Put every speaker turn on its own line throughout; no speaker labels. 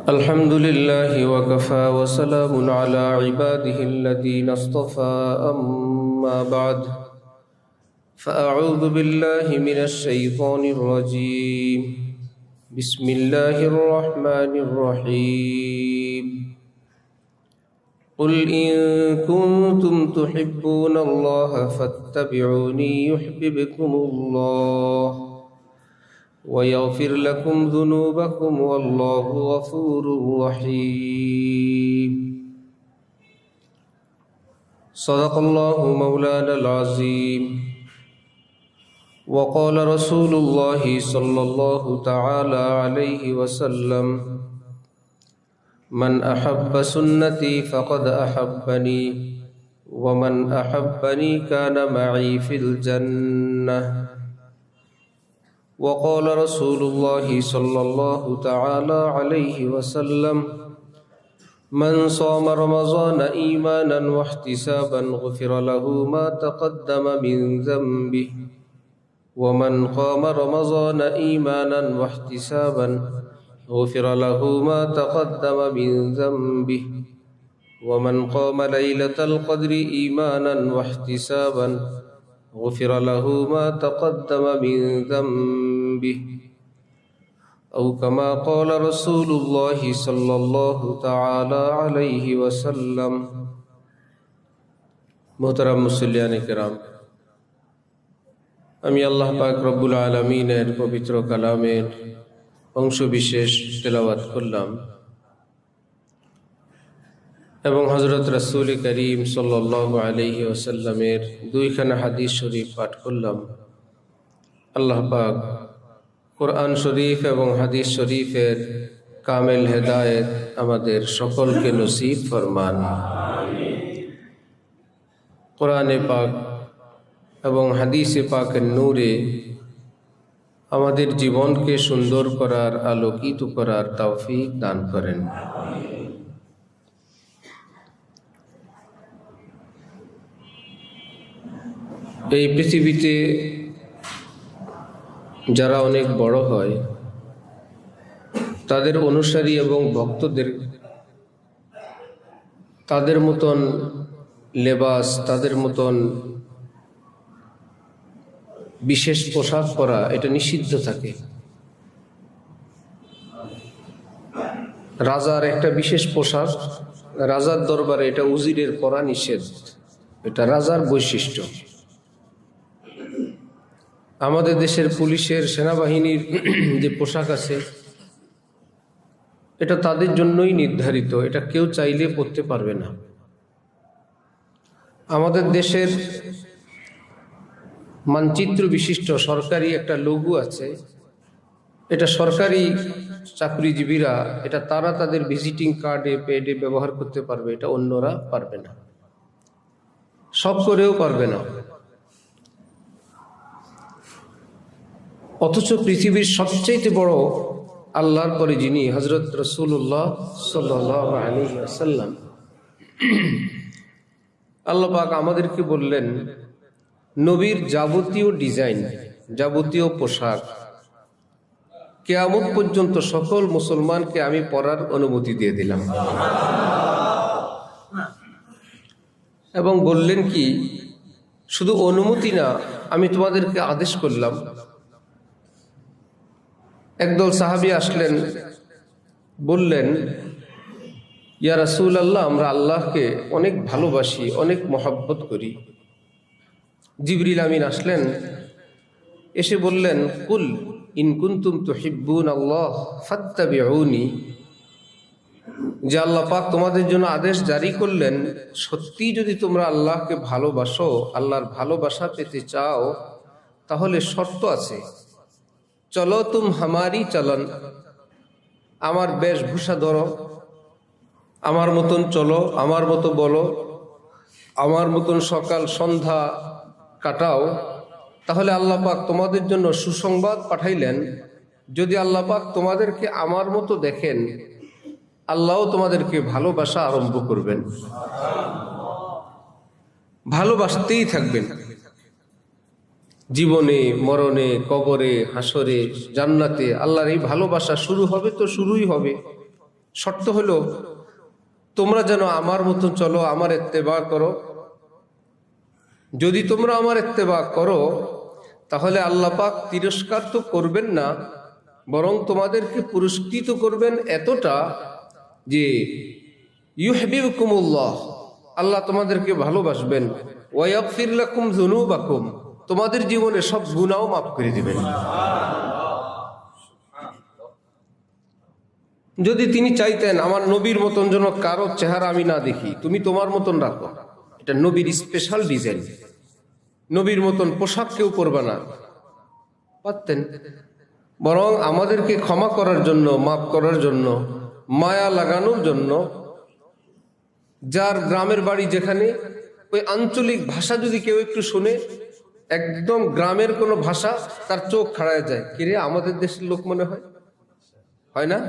الحمد لله وكفى وسلام على عباده الذين اصطفى أما بعد فأعوذ بالله من الشيطان الرجيم بسم الله الرحمن الرحيم قل إن كنتم تحبون الله فاتبعوني يحببكم الله ويغفر لكم ذنوبكم والله غفور رحيم صدق الله مولانا العظيم وقال رسول الله صلى الله تعالى عليه وسلم من أحب سنتي فقد أحبني ومن أحبني كان معي في الجنة وقال رسول الله صلى الله تعالى عليه وسلم من صام رمضان إيمانا واحتسابا غفر له ما تقدم من ذنبه ومن قام رمضان إيمانا واحتسابا غفر له ما تقدم من ذنبه ومن قام ليلة القدر إيمانا واحتسابا غفر له ما تقدم من ذنبه أو كما قال رسول الله صلى الله تعالى عليه وسلم محترم মুসল্লিয়ান কিরাম, আমি আল্লাহ পাক রব্বুল আলামিনের পবিত্র কালামের অংশ বিশেষ তেলাওয়াত করলাম এবং হযরত রাসূল করিম সাল্লাল্লাহু আলাইহি ওয়াসাল্লামের দুইখানা হাদিস শরীফ পাঠ করলাম। আল্লাহ পাক কোরআন শরীফ এবং হাদিস শরীফের কামেল হেদায়েত আমাদের সকলকে নসিব ফরমান। কোরআনে পাক এবং হাদিসে পাকের নূরে আমাদের জীবনকে সুন্দর করার, আলোকিত করার তৌফিক দান করেন। এই পৃথিবীতে যারা অনেক বড় হয় তাদের অনুসারী এবং ভক্তদের তাদের মতন লেবাস, তাদের মতন বিশেষ পোশাক পরা এটা নিষিদ্ধ থাকে। রাজার একটা বিশেষ পোশাক, রাজার দরবারে এটা উজিরের পরা নিষেধ, এটা রাজার বৈশিষ্ট্য। আমাদের দেশের পুলিশের, সেনাবাহিনীর যে পোশাক আছে এটা তাদের জন্যই নির্ধারিত, এটা কেউ চাইলে পরতে পারবে না। আমাদের দেশের মানচিত্র বিশিষ্ট সরকারি একটা লোগো আছে, এটা সরকারি চাকরিজীবীরা, এটা তারা তাদের ভিজিটিং কার্ডে, পেডে ব্যবহার করতে পারবে, এটা অন্যরা পারবে না, সব করেও পারবে না। অথচ পৃথিবীর সবচেয়ে বড় আল্লাহর পরে যিনি, হযরত রাসূলুল্লাহ সাল্লাল্লাহু আলাইহি ওয়াসাল্লাম, আল্লাহ পাক আমাদেরকে বললেন নবীর যাবতীয় ডিজাইন, যাবতীয় পোশাক কিয়ামত পর্যন্ত সকল মুসলমানকে আমি পরার অনুমতি দিয়ে দিলাম। এবং বললেন কি, শুধু অনুমতি না, আমি তোমাদেরকে আদেশ করলাম। একদল সাহাবী আসলেন, বললেন ইয়া রাসূলুল্লাহ, আমরা আল্লাহকে অনেক ভালোবাসি, অনেক মহব্বত করি। জিবরিল আমিন আসলেন, এসে বললেন কুল ইন কুনতুম তুহিব্বুনাল্লাহ ফাত্তাবিউনি, যে আল্লাহ পাক তোমাদের জন্য আদেশ জারি করলেন, সত্যি যদি তোমরা আল্লাহকে ভালোবাসো, আল্লাহর ভালোবাসা পেতে চাও, তাহলে শর্ত আছে। চলো তুম হামারি চলন, আমার বেশভূষা ধরো, আমার মতন চলো, আমার মতো বলো, আমার মতন সকাল সন্ধ্যা কাটাও, তাহলে আল্লাহ পাক তোমাদের জন্য সুসংবাদ পাঠাইলেন। যদি আল্লাহ পাক তোমাদেরকে আমার মতো দেখেন, আল্লাহও তোমাদেরকে ভালোবাসা আরম্ভ করবেন, ভালোবাসতেই থাকবেন। জীবনে মরণে, কবরে, হাসরে, জান্নাতে আল্লাহর এই ভালোবাসা শুরু হবে তো শুরুই হবে। শর্ত হলো তোমরা যেন আমার মতন চলো, আমার ইত্তেবা করো। যদি তোমরা আমার ইত্তেবা করো তাহলে আল্লাহ পাক তিরস্কার তো করবেন না, বরং তোমাদেরকে পুরস্কৃত করবেন এতটা যে ইউহিব্বুকুমুল্লাহ, আল্লাহ তোমাদেরকে ভালোবাসবেন, ওয়া ইয়াগফির লাকুম যুনুবাকুম, তোমাদের জীবনে সব গুনাহ মাফ করে দিবেন। যদি তিনি চাইতেন আমার নবীর মতন যেন কারো চেহারা আমি না দেখি, তুমি তোমার মতন রাখো, এটা নবীর স্পেশাল ডিজাইন, নবীর মতন পোশাক কেউ পরবে না, পারতেন। বরং আমাদেরকে ক্ষমা করার জন্য, মাফ করার জন্য, মায়া লাগানোর জন্য, যার গ্রামের বাড়ি যেখানে, ওই আঞ্চলিক ভাষা যদি কেউ একটু শুনে, একদম গ্রামের কোনো ভাষা, তার চোখ খাড়ায় যায়, কিরে আমাদের দেশের লোক মনে হয়, হয় না?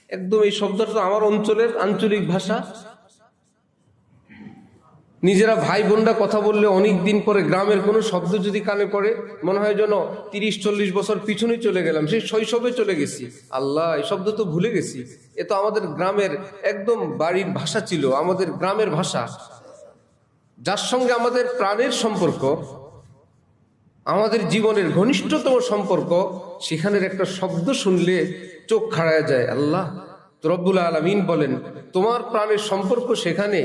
একদম এই শব্দটা আমার অঞ্চলের আঞ্চলিক ভাষা। নিজেরা ভাই বোনরা কথা বললে অনেক দিন পরে গ্রামের কোনো শব্দ যদি কানে পড়ে, মনে হয় যেন 30-40 বছর পিছনে চলে গেলাম, সেই শৈশবে চলে গেছি। আল্লাহ, এই শব্দ তো ভুলে গেছি, এ তো আমাদের গ্রামের একদম বাড়ির ভাষা ছিল, আমাদের গ্রামের ভাষা, যার সঙ্গে আমাদের প্রাণের সম্পর্ক, আমাদের জীবনের ঘনিষ্ঠতম সম্পর্ক, সেখানের একটা শব্দ শুনলে চোখ খাড়ায় যায়। আল্লাহ রব্বুল আলামিন বলেন তোমার প্রাণের সম্পর্ক সেখানে,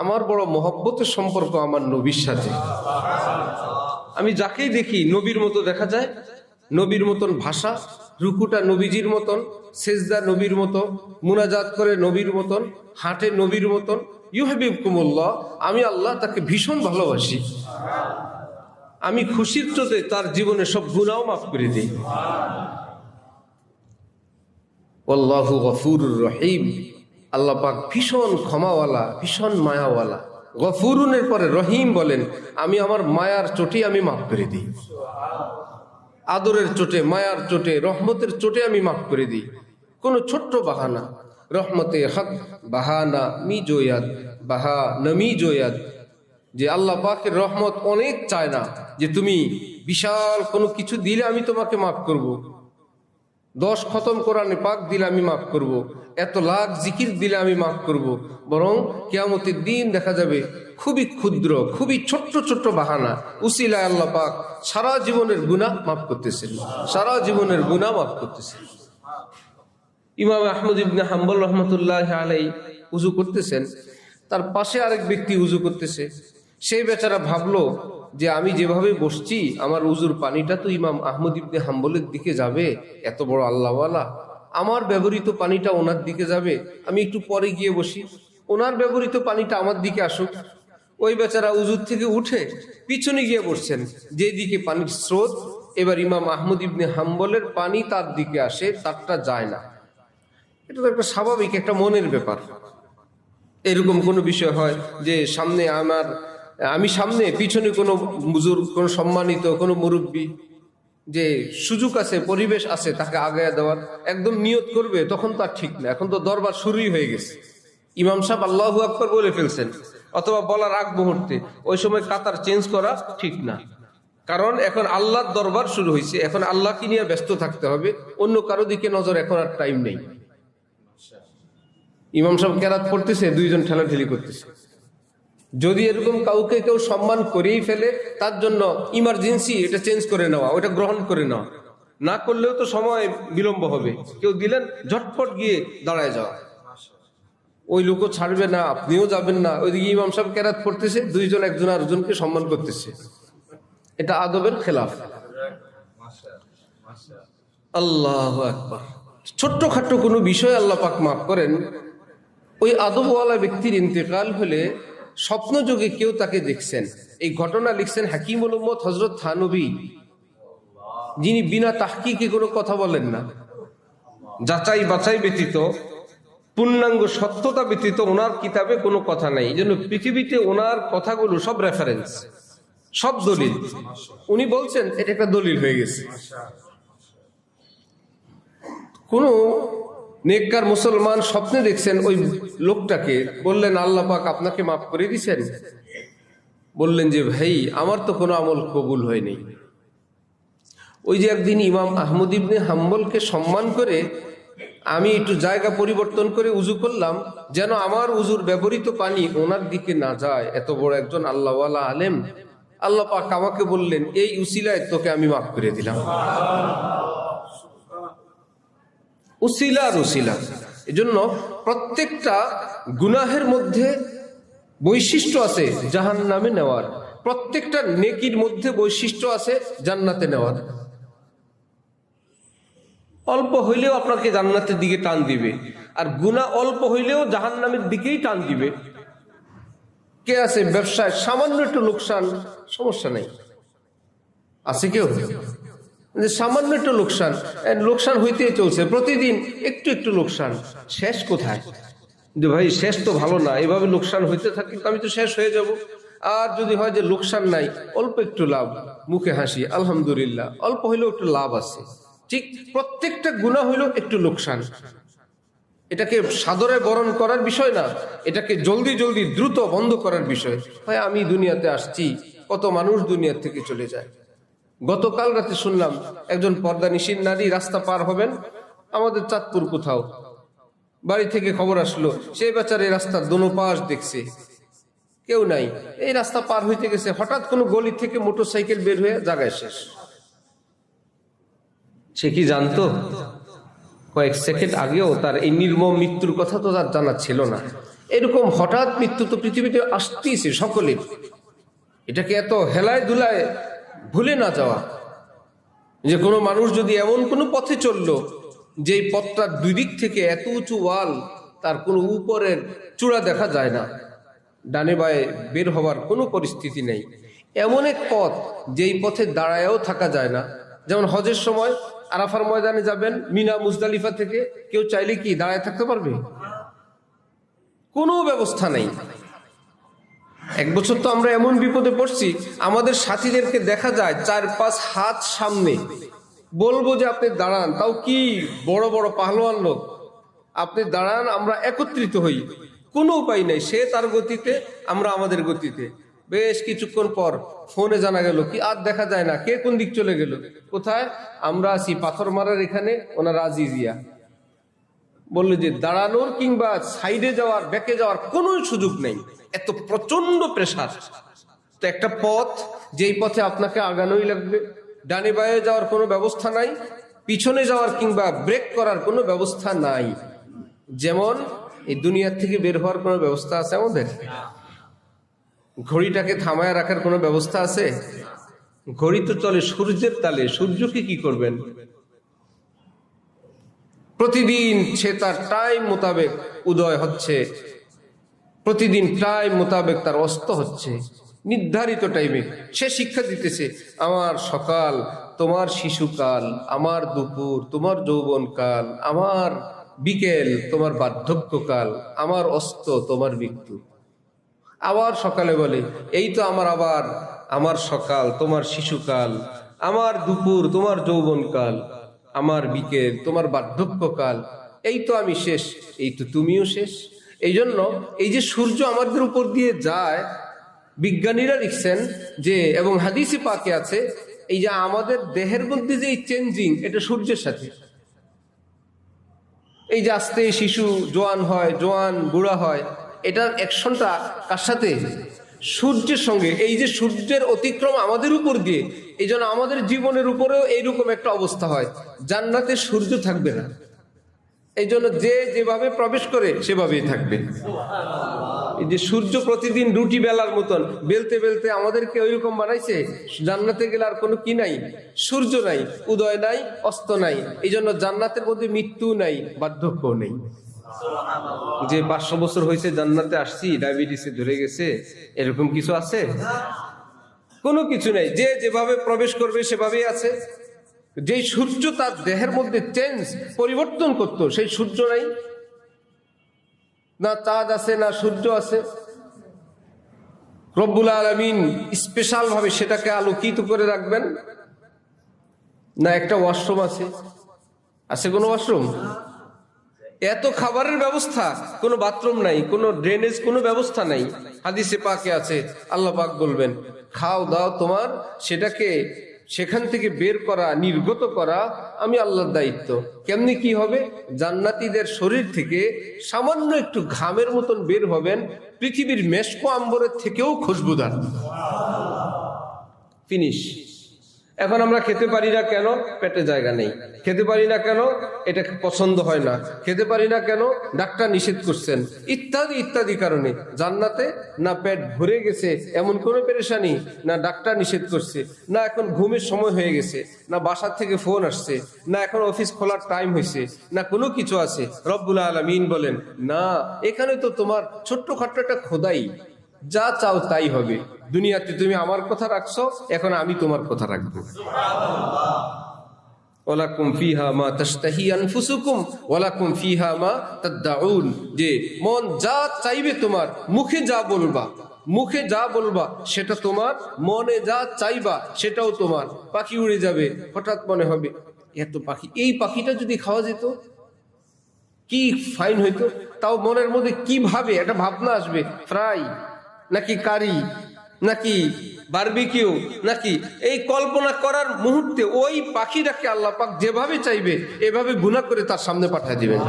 আমার বড় মহব্বতের সম্পর্ক আমার নবীর সাথে। আমি যাকেই দেখি নবীর মতো দেখা যায়, নবীর মতন ভাষা, রুকুটা নবীজির মতন, সেজদা নবীর মতো, মুনাজাত করে নবীর মতন, হাঁটে নবীর মতন। ইউহিব্বুকুমুল্লাহ, আমি আল্লাহ তাকে ভীষণ ভালোবাসি, আমি খুশির চোটে তার জীবনে সব গুনাহ মাফ করে দিই। আল্লাহু গফুরুর রহিম, আল্লাহ পাক ভীষণ ক্ষমাওয়ালা, ভীষণ মায়াওয়ালা। গফুরুনের পরে রহিম বলেন, আমি আমার মায়ার চোটে আমি মাফ করে দিই, আদরের চোটে, মায়ার চোটে, রহমতের চোটে আমি মাফ করে দিই। কোন ছোট্ট বাহানা, রহমতে হক বাহানা মি জোয়াদ বাহা নমি জোয়াদ, যে আল্লাহ পাকের রহমত অনেক চায় না যে তুমি বিশাল কোনো কিছু দিলে আমি তোমাকে মাফ করব, 10 খতম কোরআনে পাক দিলে আমি মাফ করব, এত লাখ জিকির দিলে আমি মাফ করব। বরং কিয়ামতের দিন দেখা যাবে খুবই ক্ষুদ্র, খুবই ছোট্ট ছোট্ট বাহানা উসিলায় আল্লাহ পাক সারা জীবনের গুনাহ মাফ করতেছেন, সারা জীবনের গুনাহ মাফ করতেছেন। ইমাম আহমদ ইবনে হাম্বল রহমতুল্লাহ আলাইহি উযু করতেছেন, তার পাশে আরেক ব্যক্তি উযু করতেছে। সেই বেচারা ভাবলো যে আমি যেভাবে বসছি, আমার উজুর পানিটা তো ইমাম আহমদ ইবনে হাম্বলের দিকে যাবে, এত বড় আল্লাহওয়ালা, আমার ব্যবহৃত পানিটা ওনার দিকে যাবে, আমি একটু পরে গিয়ে বসি, ওনার ব্যবহৃত পানিটা আমার দিকে আসুক। ওই বেচারা উজুর থেকে উঠে পিছনে গিয়ে বসছেন, যেদিকে পানির স্রোত, এবার ইমাম আহমদ ইবনে হাম্বলের পানি তার দিকে আসে, তারটা যায় না। এটা তো একটা স্বাভাবিক, একটা মনের ব্যাপার। এরকম কোনো বিষয় হয় যে সামনে আমি সামনে, পিছনে কোনো বুজুর্গ, কোনো সম্মানিত কোনো মুরব্বী, যে সুযোগ আছে, পরিবেশ আছে তাকে আগায় দেওয়ার, একদম নিয়ত করবে, তখন তো আর ঠিক না, এখন তো দরবার শুরুই হয়ে গেছে, ইমাম সাহেব আল্লাহু আকবার বলে ফেলছেন, অথবা বলার আগ মুহূর্তে, ওই সময় কাতার চেঞ্জ করা ঠিক না, কারণ এখন আল্লাহর দরবার শুরু হয়েছে, এখন আল্লাহকে নিয়ে ব্যস্ত থাকতে হবে, অন্য কারো দিকে নজর এখন আর টাইম নেই। ইমাম সাহেব কেরাত পড়তেছে, দুইজন ঠেলাঠেলি করতেছে। যদি এরকম কাউকে কেউ সম্মান করেই ফেলে, তার জন্য ইমার্জেন্সি এটা চেঞ্জ করে নেওয়া, ওটা গ্রহণ করে নেওয়া, না করলেও তো সময় বিলম্ব হবে। কেউ দিলেন, ঝটপট গিয়ে দাঁড়ায় যাওয়া, ওই লোকও ছাড়বে না, আপনিও যাবেন না। ওইদিকে ইমাম সাহেব কেরাত পড়তেছে, দুইজন একজন আরেকজনকে সম্মান করতেছে, এটা আদবের খেলাফ। আল্লাহু আকবার। ছোট্ট খাট্ট কোনো বিষয় আল্লাহ পাক মাফ করেন। ওই আদবওয়ালা ব্যক্তির ইন্তেকাল হলে স্বপ্ন যোগে কেউ তাকে দেখছেন। এই ঘটনা লিখছেন হাকিমুল উম্মত হযরত থানবী, যিনি বিনা তাহকিকে কোনো কথা বলেন না, যাচাই বাছাই ব্যতীত, পূর্ণাঙ্গ সত্যতা ব্যতীত ওনার কিতাবে কোনো কথা নাই। এই জন্য পৃথিবীতে ওনার কথাগুলো সব রেফারেন্স, সব দলিল। উনি বলছেন, এটা একটা দলিল হয়ে গেছে। কোন নেককার মুসলমান স্বপ্নে দেখছেন ওই লোকটাকে, বললেন আল্লাহ পাক আপনাকে মাফ করে দিয়েছেন, বললেন যে ভাই আমার তো কোনো আমল কবুল হয়নি। ওই যে একদিন ইমাম আহমদ ইবনে হাম্বলকে সম্মান করে আমি একটু জায়গা পরিবর্তন করে উজু করলাম, যেন আমার উজুর ব্যবহৃত পানি ওনার দিকে না যায়। এত বড় একজন আল্লাহওয়ালা আলেম, আল্লাহ পাক আমাকে বললেন এই উসিলায় তোকে আমি মাফ করে দিলাম। উসিলা আর উসিলা। এজন্য প্রত্যেকটা গুনাহের মধ্যে বৈশিষ্ট্য আছে জাহান্নামে নেওয়ার, প্রত্যেকটা নেকির মধ্যে বৈশিষ্ট্য আছে জান্নাতে নেওয়ার। অল্প হইলেও আপনাকে জান্নাতের দিকে টান দিবে, আর গুনাহ অল্প হইলেও জাহান্নামের দিকেই টান দিবে। কে আছে ব্যবসায় সামান্য একটু লোকসান, সমস্যা নেই, আছে কেউ? সামান্য একটু লোকসান হইতেই চলছে, প্রতিদিন একটু একটু লোকসান, শেষ কোথায়? যে ভাই শেষ তো ভালো না, এভাবে লোকসান হইতে থাকি আমি তো শেষ হয়ে যাব। আর যদি হয় যে লোকসান নাই, অল্প একটু লাভ, মুখে হাসি, আলহামদুলিল্লাহ, অল্প হইলেও একটু লাভ আছে। ঠিক প্রত্যেকটা গুনাহ হইল একটু লোকসান। এটাকে সাদরে বরণ করার বিষয় না, এটাকে জলদি জলদি দ্রুত বন্ধ করার বিষয়। ভাই আমি দুনিয়াতে আসছি, কত মানুষ দুনিয়া থেকে চলে যায়। গতকাল রাতে শুনলাম একজন পর্দানিশীন নারী রাস্তা পার হবেন, আমাদের চাঁদপুর কোথাও, বাড়ি থেকে খবর আসলো সেই বেচারা এই রাস্তার দোনো পাশ দেখছে, কেউ নাই, এই রাস্তা পার হইতে গেছে, হঠাৎ কোনো গলি থেকে মোটরসাইকেল বের হয়ে জায়গায় শেষ। সে কি জানতো কয়েক সেকেন্ড আগেও তার এই নির্মম মৃত্যুর কথা তো তার জানা ছিল না। এরকম হঠাৎ মৃত্যু তো পৃথিবীতে আসতেইছে সকলের। এটাকে এত হেলায় দুলায় ভুলে না যাওয়া, যে কোনো মানুষ যদি এমন কোনো পথে চললো যেই পথটার দুই দিক থেকে এত উঁচু ওয়াল, তার কোনো উপরের চূড়া দেখা যায় না, ডানে বায়ে বের হওয়ার কোনো পরিস্থিতি নেই, এমন এক পথ যেই পথে দাঁড়ায়ও থাকা যায় না। যেমন হজের সময় আরাফার ময়দানে যাবেন মিনা মুজদালিফা থেকে, কেউ চাইলে কি দাঁড়ায় থাকতে পারবে? কোনো ব্যবস্থা নেই। এক বছর তো আমরা এমন বিপদে পড়ছি, আমাদের সাথীদেরকে দেখা যায় 4-5 হাত সামনে, বলবো যে আপনি দাঁড়ান, তাও কি বড় বড় পাহলোয়ান লোক, আপনি দাঁড়ান, আমরা একত্রিত হই, কোনো উপায় নেই। সে তার গতিতে, আমরা আমাদের গতিতে। বেশ কিছুক্ষণ পর ফোনে জানা গেল কি আর দেখা যায় না, কে কোন দিক চলে গেল, কোথায়? আমরা আছি পাথর মারার এখানে, ওনারা আজিজিয়া। বললো যে দাঁড়ানোর কিংবা সাইডে যাওয়ার, ব্যাকে যাওয়ার কোনো সুযোগ নেই, এত প্রচন্ড প্রেসার। তো একটা পথ, যেই পথে আপনাকে আগানোই লাগবে, ডানে বায়ে যাওয়ার কোনো ব্যবস্থা নাই, পিছনে যাওয়ার কিংবা ব্রেক করার কোনো ব্যবস্থা নাই। যেমন এই দুনিয়ার থেকে বের হওয়ার কোনো ব্যবস্থা আছে আমাদের? ঘড়িটাকে থামায় রাখার কোনো ব্যবস্থা আছে? ঘড়ি তো চলে সূর্যের তালে, সূর্যকে কি করবেন? প্রতিদিন সে তার টাইম মোতাবেক উদয় হচ্ছে, প্রতিদিন টাইম মোতাবেক তার অস্ত হচ্ছে, নির্ধারিত টাইমে সে শিক্ষা দিতেছে, আমার সকাল তোমার শিশুকাল, আমার দুপুর তোমার যৌবনকাল, আমার বিকেল তোমার বার্ধক্যকাল, আমার অস্ত তোমার মৃত্যু। আবার সকালে বলে এই তো আবার আমার সকাল তোমার শিশুকাল, আমার দুপুর তোমার যৌবনকাল, আমার বিকেল তোমার বার্ধক্যকাল, এই তো আমি শেষ, এই তো তুমিও শেষ। এই জন্য এই যে সূর্য আমাদের উপর দিয়ে যায়, বিজ্ঞানীরা লিখছেন যে, এবং হাদিসে পাকে আছে, এই যে আমাদের দেহের মধ্যে যে চেঞ্জিং, এটা সূর্যের সাথে। এই যে আস্তে শিশু জোয়ান হয়, জোয়ান বুড়া হয়, এটার অ্যাকশনটা কার সাথে? সূর্যের সঙ্গে। এই যে সূর্যের অতিক্রম আমাদের উপর দিয়ে, এই জন্য আমাদের জীবনের উপরেও এইরকম একটা অবস্থা হয়। জান্নাতে সূর্য থাকবে না, এই জন্য যে যেভাবে প্রবেশ করে সেভাবেই থাকবে। এই যে সূর্য প্রতিদিন রুটি বেলার মতন বেলতে বেলতে আমাদেরকে ওইরকম বানাইছে, জান্নাতে গেলে আর কোনো কি নাই, সূর্য নাই, উদয় নাই, অস্ত নাই। এই জন্য জান্নাতের মধ্যে মৃত্যু নাই, বার্ধক্য নেই। যে 500 বছর হয়েছে জান্নাতে আসছি, ডায়াবেটিসে ধরে গেছে, এরকম কিছু আছে? কোনো কিছু নাই। যে যেভাবে প্রবেশ করবে সেভাবেই আছে। যেই সূর্য তার দেহের মধ্যে চেঞ্জ, পরিবর্তন করতো, সেই সূর্য নাই, না চাঁদ আছে না সূর্য আছে। রব্বুল আলামিন স্পেশাল ভাবে সেটাকে আলোকিত করে রাখবেন না। একটা ওয়াশরুম আছে, আছে কোনো ওয়াশরুম? এত খাবারের ব্যবস্থা, কোনো বাথরুম নাই, কোনো ড্রেনেজ, কোনো ব্যবস্থা নাই। হাদিসে পাকে আছে, আল্লাহ পাক বলবেন খাও দাও তোমার, সেটাকে সেখান থেকে বের করা, নির্গত করা আমি আল্লাহর দায়িত্ব। কেমনি কি হবে? জান্নাতীদের শরীর থেকে সামান্য একটু ঘামের মতন বের হবেন, পৃথিবীর মেশকো আম্বরের থেকেও খুশবুদার। ফিনিশ। এখন আমরা খেতে পারি না কেন? পেটে জায়গা নেই। খেতে পারি না কেন? এটা পছন্দ হয় না। খেতে পারি না কেন? ডাক্তার নিষেধ করছেন, ইত্যাদি ইত্যাদি কারণে। জান্নাতে না পেট ভরে গেছে এমন কোনো পেরেশানি, না ডাক্তার নিষেধ করছে, না এখন ঘুমের সময় হয়ে গেছে, না বাসার থেকে ফোন আসছে, না এখন অফিস খোলার টাইম হয়েছে, না কোনো কিছু আছে। রব্বুল আলামিন বলেন, না, এখানে তো তোমার ছোট্টখাট্ট একটা খোদাই, যা চাও তাই হবে। দুনিয়াতে তুমি আমার কথা রাখছো, এখন আমি তোমার কথা রাখবো। ওয়ালাকুম ফিহা মা তাশতাহি আনফুসুকুম ওয়ালাকুম ফিহা মা তাদউন। যে মন যা চাইবে, তোমার মুখে যা বলবা, মুখে যা বলবা সেটা তোমার, মনে যা চাইবা সেটাও তোমার। পাখি উড়ে যাবে, হঠাৎ মনে হবে এত পাখি, এই পাখিটা যদি খাওয়া যেত কি ফাইন হইতো। তাও মনের মধ্যে কিভাবে একটা ভাবনা আসবে, ফ্রাই নাকি কারি নাকি বারবিকিউ নাকি, এই কল্পনা করার মুহূর্তে ওই পাখিটাকে আল্লাহ পাক যেভাবে চাইবে এভাবে গুনাহ করে তার সামনে পাঠিয়ে দিবেন।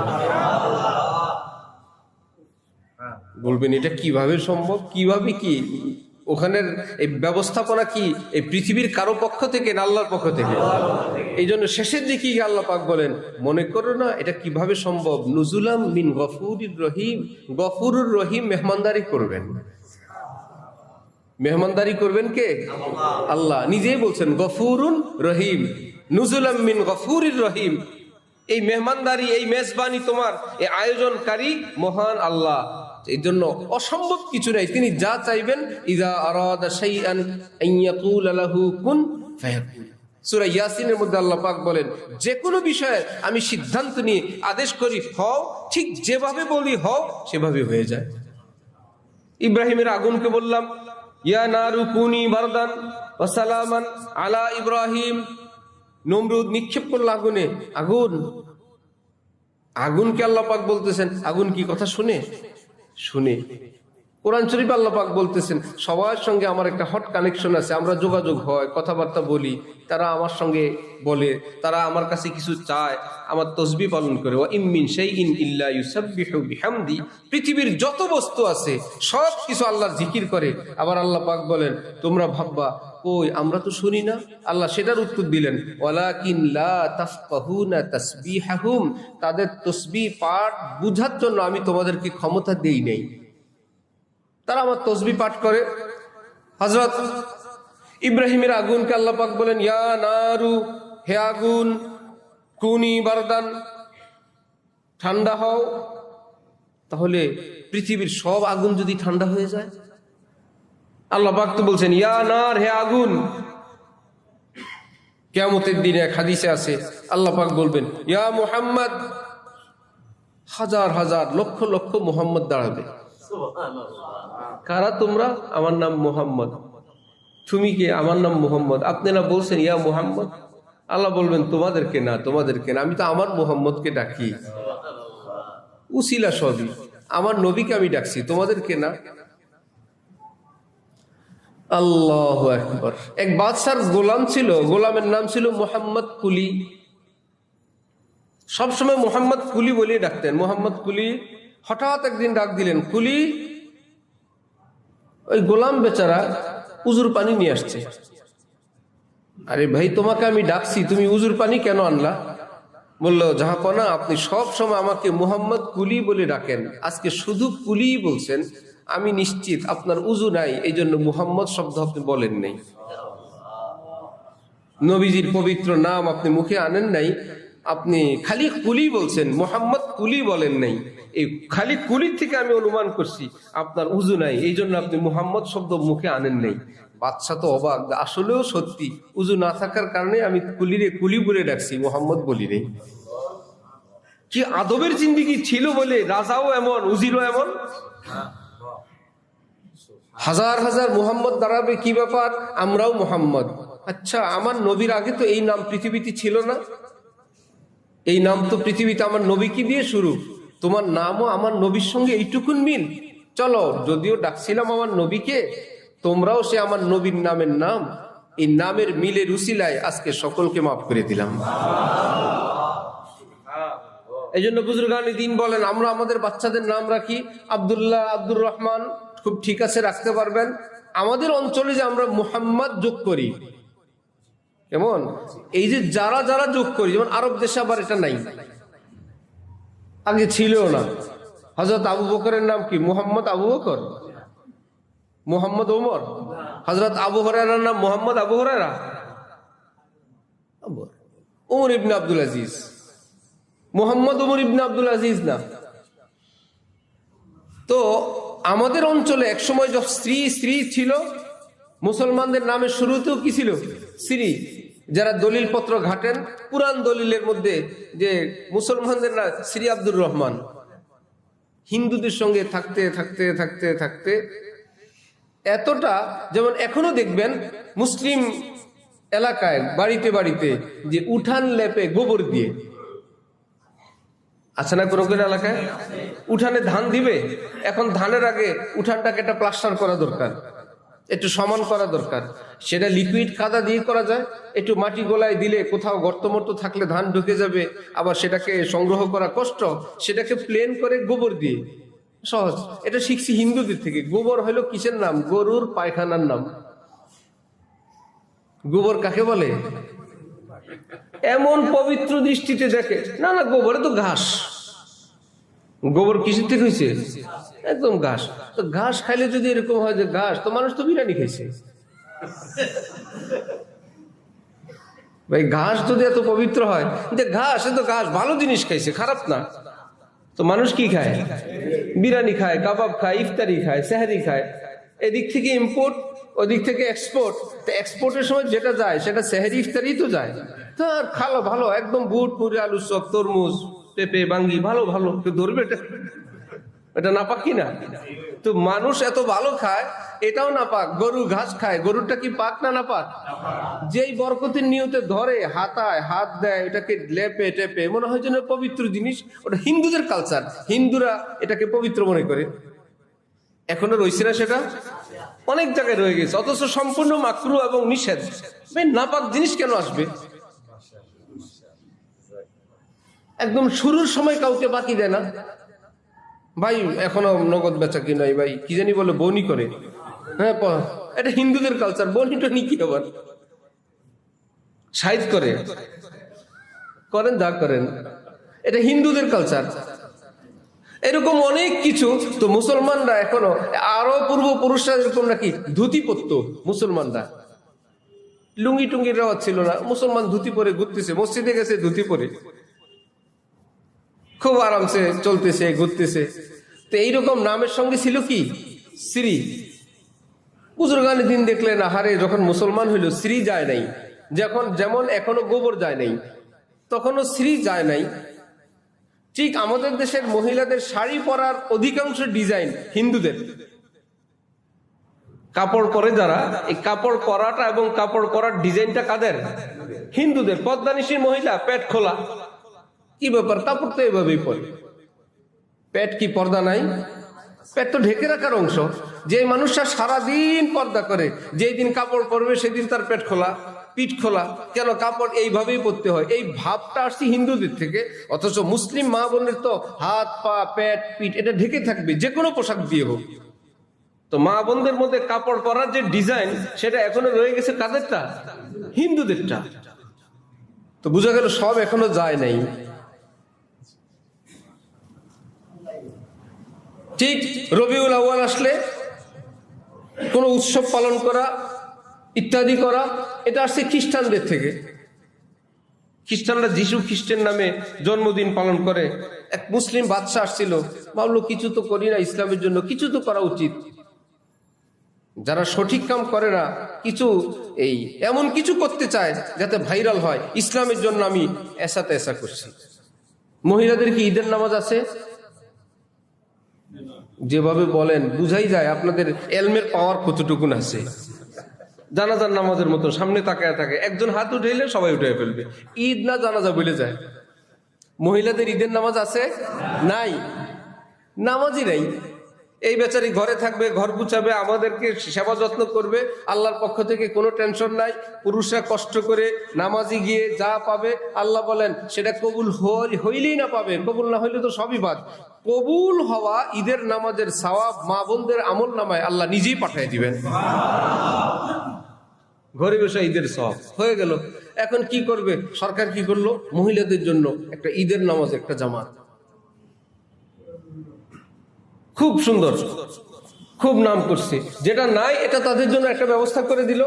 বলবেন এটা কিভাবে সম্ভব, কিভাবে কি ওখানের এই ব্যবস্থাপনা কি এই পৃথিবীর কারো পক্ষ থেকে না আল্লাহর পক্ষ থেকে? এই জন্য শেষের দিকে আল্লাহ পাক বলেন, মনে করো না এটা কিভাবে সম্ভব। নুজুলাম মিন গফুরির রহিম, গফুরুর রহিম মেহমানদারি করবেন। মেহমানদারি করবেন কে? আল্লাহ নিজেই বলছেন গফুরুন রহিম, নুজুলাম মিন গফুরির রহিম। এই মেহমানদারি, এই মেজবানি তোমার, এই আয়োজনকারী মহান আল্লাহ। এই জন্য অসম্ভব কিছু নাই, তিনি যা চাইবেন, ইযা আরাদা শাইআন আন ইয়াকুলা লাহু কুন ফায়াকুন। সূরা ইয়াসিনের মধ্যে আল্লাহ পাক বলেন, যে কোনো বিষয়ে আমি সিদ্ধান্ত নিয়ে আদেশ করি হও, ঠিক যেভাবে বলি হও সেভাবে হয়ে যায়। ইব্রাহিমের আগুনকে বললাম, ইয়া নারু কুনি বারদান ওয়া সালামান আলা ইব্রাহিম। নমরুদ নিক্ষেপ করল আগুনে, আগুন, আগুনকে আল্লাহ পাক বলতেছেন, আগুন কি কথা শুনে? শুনে। কোরআন শরীফে আল্লাহ পাক বলতেছেন, সবার সঙ্গে আমার একটা হট কানেকশন আছে, আমরা যোগাযোগ হয়, কথাবার্তা বলি, তারা আমার সঙ্গে বলে, তারা আমার কাছে কিছু চায়, আমার তসবিহ পালন করে। ওয়া ইম মিন শাইইন ইল্লা ইউসাব্বিহু বিহামদি। পৃথিবীর যত বস্তু আছে সব কিছু আল্লাহর জিকির করে। আবার আল্লাহ পাক বলেন, তোমরা ভাববা কই আমরা তো শুনি না। আল্লাহ সেটার উত্তর দিলেন, ওয়ালাকিন লা তাফকাহুনা তাসবিহাহুম। তাদের তসবিহ পাঠ বুঝার জন্য আমি তোমাদেরকে ক্ষমতা দেই নাই। তারা আমার তসবিহ পাঠ করে। হযরত ইব্রাহিমের আগুনকে আল্লাহ পাক বলেন, ইয়া নারু, হে আগুন, কুনি বারদান, ঠান্ডা হও। তাহলে পৃথিবীর সব আগুন যদি ঠান্ডা হয়ে যায়, আল্লাহ পাক তো বলছেন ইয়া নার, হে আগুন। কিয়ামতের দিনে এক হাদিসে আছে, আল্লাহ পাক বলবেন ইয়া মুহাম্মদ। হাজার হাজার লক্ষ লক্ষ মুহাম্মদ দাঁড়াবে। কারা তোমরা? আমার নাম মুহাম্মদ। তুমি কে? আমার নাম মুহাম্মদ। আপনি না বলছেন ইয়া মুহাম্মদ? আল্লাহ বলবেন তোমাদেরকে না, তোমাদেরকে না, আমি তো আমার মুহাম্মদকে ডাকি। উসিলা সবই আমার নবীকে আমি ডাকছি, তোমাদেরকে না। আল্লাহু আকবার। এক বাদশার গোলাম ছিল, গোলামের নাম ছিল মোহাম্মদ কুলি। সবসময় মোহাম্মদ কুলি বলে ডাকতেন। মোহাম্মদ কুলি হঠাৎ একদিন ডাক দিলেন, কুলি। ওই গোলাম বেচারা উজুর পানি নিয়ে আসছে। আরে ভাই, তোমাকে আমি ডাকছি, তুমি উজুর পানি কেন আনলা? বললো, জাহাপনা, আপনি সব সময় আমাকে মোহাম্মদ কুলি বলে ডাকেন, আজকে শুধু কুলি বলছেন, আমি নিশ্চিত আপনার উজু নাই, এই জন্য মুহাম্মদ শব্দ আপনি বলেন নাই। নবীজির পবিত্র নাম আপনি মুখে আনেন নাই, আপনি খালি কুলি বলছেন, মোহাম্মদ কুলি বলেন নাই। এই খালি কুলির থেকে আমি অনুমান করছি আপনার উজু নাই, এই জন্য আপনি মুহাম্মদ শব্দ মুখে আনেন নাই। বাদশা তো অবাক, আসলেও সত্যি উজু না থাকার কারণে আমি কুলিরে কুলি বলে ডাকছি, মোহাম্মদ বলি নেই। কি আদবের জিন্দেগি ছিল বলে রাজাও এমন, উজিরও এমন। হাজার হাজার মুহাম্মদ দাঁড়াবে, কি ব্যাপার? আমরাও মুহাম্মদ। আচ্ছা, আমার নবীর আগে তো এই নাম পৃথিবীতে ছিল না। এই নাম তো পৃথিবীতে আমার নবী কি দিয়ে শুরু। তোমার নামও আমার নবীর সঙ্গে এইটুকুন মিল। চলো, যদিও ডাকছিলাম আমার নবীকে, তোমরাও সে আমার নবীর নামের নাম, এই নামের মিলের উসিলায় আজকে সকলকে মাফ করে দিলাম। এই জন্য বুজুর্গানি দিন বলেন, আমরা আমাদের বাচ্চাদের নাম রাখি আব্দুল্লাহ, আব্দুর রহমান, খুব ঠিক আছে, রাখতে পারবেন। আমাদের অঞ্চলে যে আমরা মুহাম্মদ যোগ করি, কেমন, এই যে যারা যারা যোগ করি, যেমন আরব দেশে আবার এটা নাই, আগে ছিল না। হযরত আবু বকরের নাম কি? মুহাম্মদ আবু বকর, মুহাম্মদ ওমর। হযরত আবু হুরায়রার নাম মুহাম্মদ আবু হুরায়রা, ওমর ইবনে আব্দুল আজিজ, মুহাম্মদ ওমর ইবনে আব্দুল আজিজ না। তো আমাদের অঞ্চলে একসময় যখন স্ত্রী স্ত্রী ছিল, মুসলমানদের নামের শুরুতেও কি ছিল? স্ত্রী। যারা দলিল পত্র ঘাটেন, পুরান দলিলের মধ্যে যে মুসলমানদের না শ্রী আব্দুর রহমান, হিন্দুদের সঙ্গে থাকতে থাকতে থাকতে থাকতে এতটা, যেমন এখনো দেখবেন মুসলিম এলাকায় বাড়িতে বাড়িতে যে উঠান লেপে গোবর দিয়ে, আছে না কোনো কোনো এলাকায়? উঠানে ধান দিবে, এখন ধানের আগে উঠানটাকে একটা প্লাস্টার করা দরকার, একটু সমান করা দরকার। সেটা লিকুইড কাদা দিয়ে করা যায়, একটু মাটি গোলায় দিলে কোথাও গর্ত মর্ত থাকলে ধান ঢুকে যাবে, আবার সেটাকে সংগ্রহ করা কষ্ট, সেটাকে প্লেন করে গোবর দিয়ে, সহজ। এটা শিখছি হিন্দুদের থেকে। গোবর হলো কিসের নাম? গরুর পায়খানার নাম। গোবর কাকে বলে? এমন পবিত্র দৃষ্টিতে দেখে, না না গোবরে তো ঘাস। গোবর কিসের থেকে হয়েছে? একদম ঘাস। তো ঘাস খাইলে যদি এরকম হয় যে ঘাস, তো মানুষ তো বিরিয়ানি খাইছে ভাই। ঘাস যদি এত পবিত্র হয়, যে ঘাস, এ তো ঘাস, ভালো জিনিস খাইছে, খারাপ না। তো মানুষ কি খায়? বিরিয়ানি খায়, কাবাব খায়, ইফতারি খায়, সেহরি খায়। এদিক থেকে ইম্পোর্ট, ওদিক থেকে এক্সপোর্ট। তো এক্সপোর্টের সময় যেটা যায় সেটা সেহরি ইফতারি তো যায়। তো আর খালো ভালো, একদম বুট পুরি, আলু চপ, তরমুজ, পেঁপে, বাঙ্গি, ভালো ভালো ধরবে। এটা নাপাক কি না? তো মানুষ এত ভালো খায়, এটাও নাপাক। গরু ঘাস খায়, গরুটা কি পাক না নাপাক? যেই বরকতের নিয়তে ধরে, হাতায় হাত দেয়, এটাকে লেপে টেপে, মনে হয় যেন পবিত্র জিনিস। ওটা হিন্দুদের কালচার, হিন্দুরা এটাকে পবিত্র মনে করে। এখনো রয়েছে না সেটা? অনেক জায়গায় রয়ে গেছে, অথচ সম্পূর্ণ মাকরু এবং নিষেধ। নাপাক জিনিস কেন আসবে? একদম শুরুর সময় কাউকে বাকি দেয় না ভাই, এখনো নগদ বেচা কি নয় ভাই, কি জানি বলে বনি করে। হ্যাঁ, এটা হিন্দুদের কালচার। বনি টনি কি আবার সাইজ করে করেন, যা করেন, এটা হিন্দুদের কালচার। এরকম অনেক কিছু। তো মুসলমানরা এখনো, আরো পূর্বপুরুষরা এরকম নাকি ধুতি পরতো মুসলমানরা, লুঙ্গি টুঙ্গির রেওয়াজ ছিল না। মুসলমান ধুতি পরে ঘুরতেছে, মসজিদে গেছে ধুতি পরে, খুব আরামসে চলতেছে, ঘুরতেছে। তো এইরকম নামের সঙ্গে ছিল কি? শ্রী। বুজুর্গানি দিন দেখলেন, আহারে, যখন মুসলমান হইল শ্রী যায় নাই। যখন যেমন এখনো গোবর যায় নাই, তখনও শ্রী যায় নাই। ঠিক আমাদের দেশের মহিলাদের শাড়ি পরার অধিকাংশ ডিজাইন হিন্দুদের। কাপড় পরে যারা, এই কাপড় পরাটা এবং কাপড় পরার ডিজাইনটা কাদের? হিন্দুদের। পদ্মানিশীর মহিলা পেট খোলা, কি ব্যাপার? কাপড় তো এভাবেই পরে। পেট কি পর্দা নাই? পেট তো ঢেকে রাখার অংশ। যে মানুষটা সারাদিন পর্দা করে, যেই দিন কাপড় পরবে সেদিন তার পেট খোলা, পিঠ খোলা। কেন? কাপড় এইভাবেই পরতে হয়। এই ভাবটা আসছে হিন্দুদের থেকে। অথচ মুসলিম মা বোনের তো হাত, পা, পেট, পিঠ এটা ঢেকে থাকবে, যে কোনো পোশাক দিয়ে হোক। তো মা বোনদের মধ্যে কাপড় পরার যে ডিজাইন, সেটা এখনো রয়ে গেছে কাদেরটা? হিন্দুদেরটা। তো বোঝা গেল সব এখনো যায় নাই। ঠিক রবিউল আউয়াল আসলে কোন উৎসব পালন করা ইত্যাদি করা, এটা আসছে খ্রিস্টানদের থেকে। খ্রিস্টানরা যিশু খ্রিস্টের নামে জন্মদিন পালন করে। এক মুসলিম বাদশা আসছিল, ভাবলো কিছু তো করি না ইসলামের জন্য, কিছু তো করা উচিত। যারা সঠিক কাম করে না, কিছু এই এমন কিছু করতে চায় যাতে ভাইরাল হয়, ইসলামের জন্য আমি এসা তেসা করছি। মহিলাদের কি ঈদের নামাজ আছে? যেভাবে বলেন বুঝাই যায় আপনাদের এলমের পাওয়ার কতটুকুন আছে। জানাজার নামাজের মতো সামনে তাকায় থাকে, একজন হাত উঠাইলে সবাই উঠে ফেলবে। ঈদ না জানাজা বলে যায়। মহিলাদের ঈদের নামাজ আছে? নাই, নামাজই নাই। এই বেচারি ঘরে থাকবে, ঘর গুছাবে, আমাদেরকে সেবা যত্ন করবে, আল্লাহর পক্ষ থেকে কোনো টেনশন নাই। পুরুষরা কষ্ট করে নামাজি গিয়ে যা পাবে আল্লাহ বলেন সেটা কবুল হইলেই না পাবে, কবুল না হইলে তো সবই বাদ। কবুল হওয়া ঈদের নামাজের সওয়াব মা বোনদের আমল নামায় আল্লাহ নিজেই পাঠিয়ে দিবেন। ঘরে বসে ঈদের সওয়াব হয়ে গেল। এখন কি করবে সরকার? কি করলো? মহিলাদের জন্য একটা ঈদের নামাজ, একটা জামাত, খুব সুন্দর, খুব নাম করছে। যেটা নাই এটা তাদের জন্য একটা ব্যবস্থা করে দিল,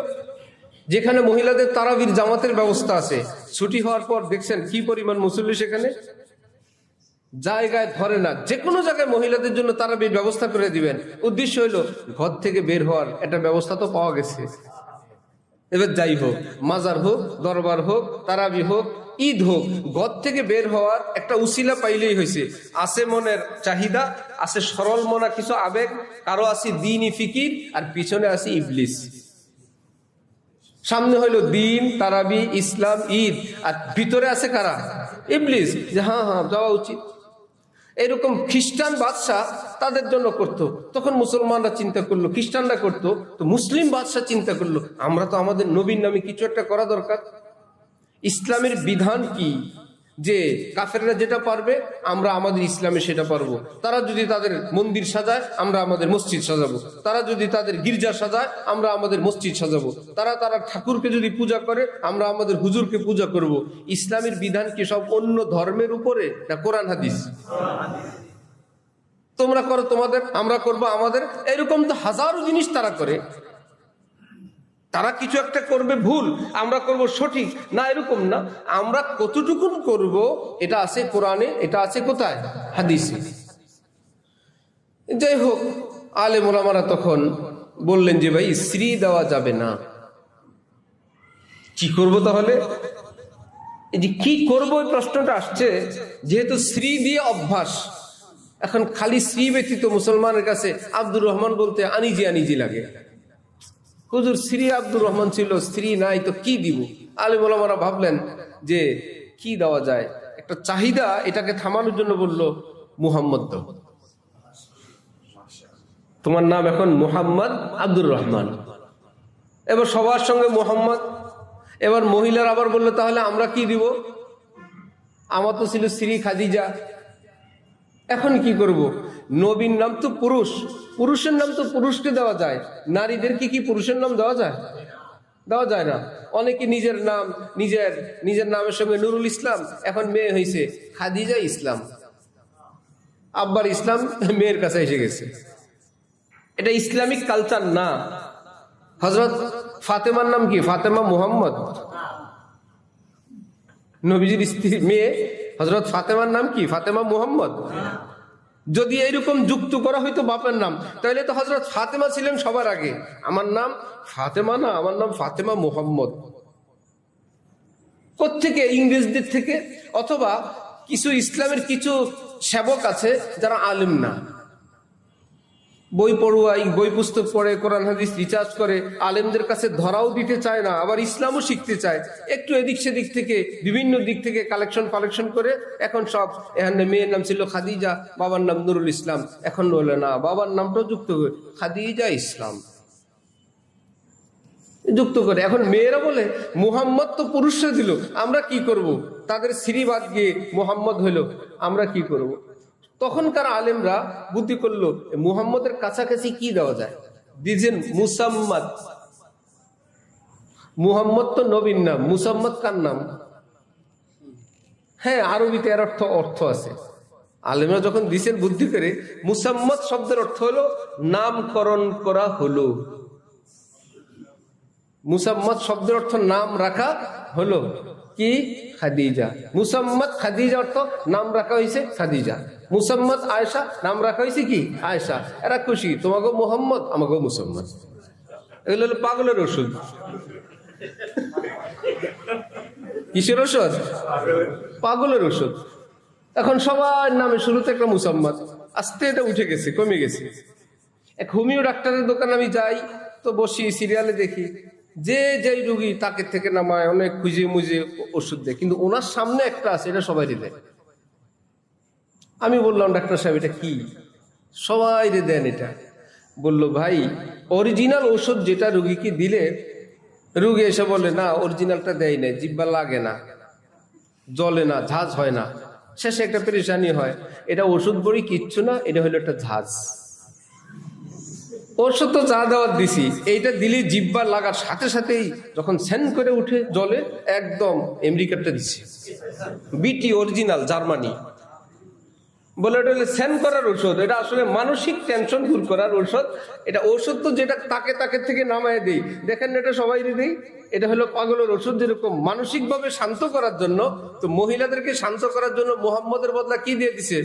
যেখানে মহিলাদের তারাবির জামাতের ব্যবস্থা আছে। ছুটি হওয়ার পর দেখছেন কি পরিমাণ মুসল্লি সেখানে, জায়গায় ধরে না, যে কোনো জায়গায় মহিলাদের জন্য তারাবির ব্যবস্থা করে দিবেন। উদ্দেশ্য হইল ঘর থেকে বের হওয়ার একটা ব্যবস্থা তো পাওয়া গেছে। এবার যাই হোক, মাজার হোক, দরবার হোক, তারাবি হোক, ঈদ হোক, ঘর থেকে বের হওয়ার একটা উসিলা পাইলেই হয়েছে। আছে মনের চাহিদা, আছে সরল মনা কিছু আবেগ, কারো আছে দ্বীনি ফিকির, আর পিছনে আছে ইবলিস। সামনে হইলো দিন, তারাবি, ইসলাম, ঈদ, আর ভিতরে আছে কারা? ইবলিস, যে হ্যাঁ হ্যাঁ যাওয়া উচিত। এরকম খ্রিস্টান বাদশাহ তাদের জন্য করত, তখন মুসলমানরা চিন্তা করলো, খ্রিস্টানরা করতো, তো মুসলিম বাদশাহ চিন্তা করলো আমরা তো আমাদের নবীর নামে কিছু একটা করা দরকার। ইসলামের বিধান কি যে কাফেররা যেটা পারবে আমরা আমাদের ইসলামে সেটা পারবো। তারা যদি তাদের মন্দির সাজায় আমরা আমাদের মসজিদ সাজাবো, তারা যদি তাদের গির্জা সাজায় আমরা আমাদের মসজিদ সাজাবো, তারা ঠাকুরকে যদি পূজা করে আমরা আমাদের হুজুরকে পূজা করব। ইসলামের বিধান কি সব অন্য ধর্মের উপরে না কোরআন হাদিস? তোমরা করো তোমাদের, আমরা করবো আমাদের। এরকম তো হাজারো জিনিস তারা করে। তারা কিছু একটা করবে ভুল, আমরা করব সঠিক, না এরকম না। আমরা কতটুকুন করব এটা আছে কোরআনে, এটা আছে কোথায়? হাদিসে। যাই হোক, আলেম ওলামারা তখন বললেন যে ভাই স্ত্রী দেওয়া যাবে না। কি করব তাহলে? এই যে কি করবো এই প্রশ্নটা আসছে, যেহেতু স্ত্রী দিয়ে অভ্যাস। এখন খালি স্ত্রী ব্যতীত মুসলমানের কাছে আব্দুর রহমান বলতে আনিজি আনিজি লাগে। হুজুর স্ত্রী আব্দুর রহমান ছিল, স্ত্রী নাই, তো কি দিব? আলেম ওলামারা ভাবলেন যে কি দেওয়া যায়, একটা চাহিদা, এটাকে থামানোর জন্য বলল মুহাম্মদ দাও। তোমার নাম এখন মুহাম্মদ আব্দুর রহমান। এবার সবার সঙ্গে মুহাম্মদ। এবার মহিলার আবার বললো তাহলে আমরা কি দিব? আমার তো ছিল স্ত্রী খাদিজা, এখন কি করব? নবীর নাম তো পুরুষ, পুরুষের নাম তো পুরুষকে দেওয়া যায়, নারীদেরকে কি পুরুষের নাম দেওয়া যায়? দেওয়া যায় না। অনেকে নিজের নাম নিজের নামের সঙ্গে নুরুল ইসলাম, এখন মেয়ে হয়েছে খাদিজা ইসলাম, আব্বার ইসলাম মেয়ের কাছে এসে গেছে। এটা ইসলামিক কালচার না। হযরত ফাতেমার নাম কি? ফাতেমা মুহাম্মদ, নবীজির স্ত্রী মেয়ে হযরত ফাতেমার নাম কি? ফাতেমা মুহাম্মদ। যদি এইরকম যুক্ত করা হইতো বাপের নাম, তাহলে তো হযরত ফাতেমা ছিলেন সবার আগে। আমার নাম ফাতেমা না, আমার নাম ফাতেমা মুহাম্মদ। কোত্থেকে? ইংরেজদের থেকে, অথবা কিছু ইসলামের কিছু সেবক আছে যারা আলেম না, বই পড়ুয়াই, বই পুস্তক পড়ে, কোরআন হাদিস রিসার্চ করে, আলেমদের কাছে ধরাও দিতে চায় না, আবার ইসলামও শিখতে চায়। একটু এদিক সেদিক থেকে বিভিন্ন দিক থেকে কালেকশন করে এখন সব, এখানে মেয়ের নাম ছিল খাদিজা, বাবার নাম নুরুল ইসলাম, এখন বলে না বাবার নামটাও যুক্ত করে খাদিজা ইসলাম যুক্ত করে। এখন মেয়েরা বলে মুহাম্মদ তো পুরুষরা দিল, আমরা কি করব? তাদের স্ত্রী বাদ গিয়ে মুহাম্মদ হইলো, আমরা কি করব? তখনকার আলেমরা বুদ্ধি করলো মুহাম্মদের কাছাকাছি কি দেওয়া যায়, দিয়েছেন মুসাম্মদ। মুহাম্মদ তো নবীর নাম, মুসাম্মদ কার নাম? হ্যাঁ, আরবিতে এর অর্থ আছে। আলেমরা যখন দিয়েছেন বুদ্ধি করে, মুসাম্মদ শব্দের অর্থ হলো নামকরণ করা হলো। মুসাম্মদ শব্দের অর্থ নাম রাখা হলো কি? খাদিজা। মুসাম্মদ খাদিজা অর্থ নাম রাখা হয়েছে খাদিজা। মুসাম্মদ আয়েশা, নাম রাখা হয়েছে কি? আয়েশা। এরা খুশি, তোমাকে মোহাম্মদ, আমাকে মুসাম্মদ। এগুলো হলো পাগলের ওষুধ। কিসের ওষুধ? পাগলের ওষুধ। এখন সবার নামে শুরুতে একটা মুসাম্মদ, আস্তে এটা উঠে গেছে, কমে গেছে। এক হোমিও ডাক্তারের দোকানে আমি যাই, তো বসি, সিরিয়ালে দেখি, যে যেই রুগী তাকে থেকে নামায়, অনেক খুঁজে মুজে ওষুধ দেয়, কিন্তু ওনার সামনে একটা আছে, এটা সবাই দেয়। আমি বললাম ডাক্তার সাহেব এটা কি? সবাই রে দেন এটা। বলল ভাই অরিজিনাল ওষুধ যেটা রুগীকে দিলে, রুগী এসে বলে না অরিজিনালটা দেয় না, জিব্বা লাগে না, জ্বলে না, ঝাঁজ হয় না, শেষে একটা পেরেশানি হয়। এটা ওষুধ বড়ি কিচ্ছু না, এটা হলো একটা ঝাঁজ। ওষুধ তো চা দেওয়ার দিছি, এইটা দিলে জিব্বা লাগার সাথে সাথেই যখন সেন করে উঠে জলে, একদম আমেরিকারটা দিছে, বিটি অরিজিনাল জার্মানি। বলে এটা হলো সেন করার ঔষধ, এটা আসলে মানসিক টেনশন দূর করার ঔষধ। এটা ওষুধ তো যেটা তাকে তাকে থেকে নামায় দেই, দেখেন এটা সবাই দেই, এটা হলো পাগলের ওষুধ। যেরকম মানসিক ভাবে শান্ত করার জন্য, তো মহিলাদেরকে শান্ত করার জন্য মুহাম্মদের বদলা কি দিয়ে দিছে?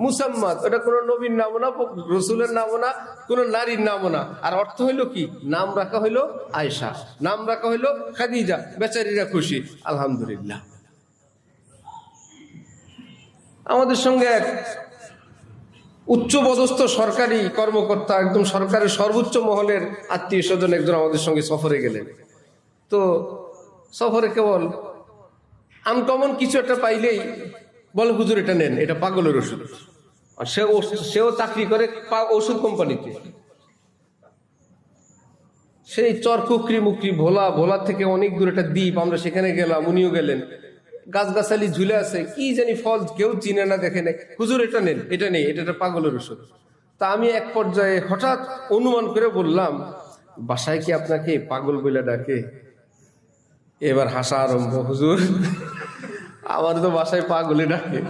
মুসাম্মাদ। এটা কোনো নবীর নামও না, রসুলের নামও না, কোনো নারীর নামও না। আর অর্থ হইলো কি? নাম রাখা হইলো আয়েশা, নাম রাখা হইলো খাদিজা। বেচারীরা খুশি, আলহামদুলিল্লাহ। আমাদের সঙ্গে এক উচ্চপদস্থ সরকারি কর্মকর্তা, একদম সরকারের সর্বোচ্চ মহলের আত্মীয় স্বজন একজন আমাদের সঙ্গে সফরে গেলেন। তো সফরে কেবল আনকমন কিছু একটা পাইলেই বলে হুজুর এটা নেন, এটা পাগলের ওষুধ। আর সেও চাকরি করে ওষুধ কোম্পানিতে। সেই চরকুকরি মুকরি ভোলা থেকে অনেক দূর একটা দ্বীপ, আমরা সেখানে গেলাম, উনিও গেলেন। গাছগাছালি ঝুলে আছে, কি জানি ফল, কেউ চিনে না, দেখে নেই। হুজুর এটা নেন, এটা নেই, এটা একটা পাগলের ওষুধ। তা আমি এক পর্যায়ে হঠাৎ অনুমান করে বললাম, বাসায় কি আপনাকে পাগল বলে ডাকে? এবার হাসা আরম্ভ। হুজুর আমার তো বাসায় পাগলে ডাকে।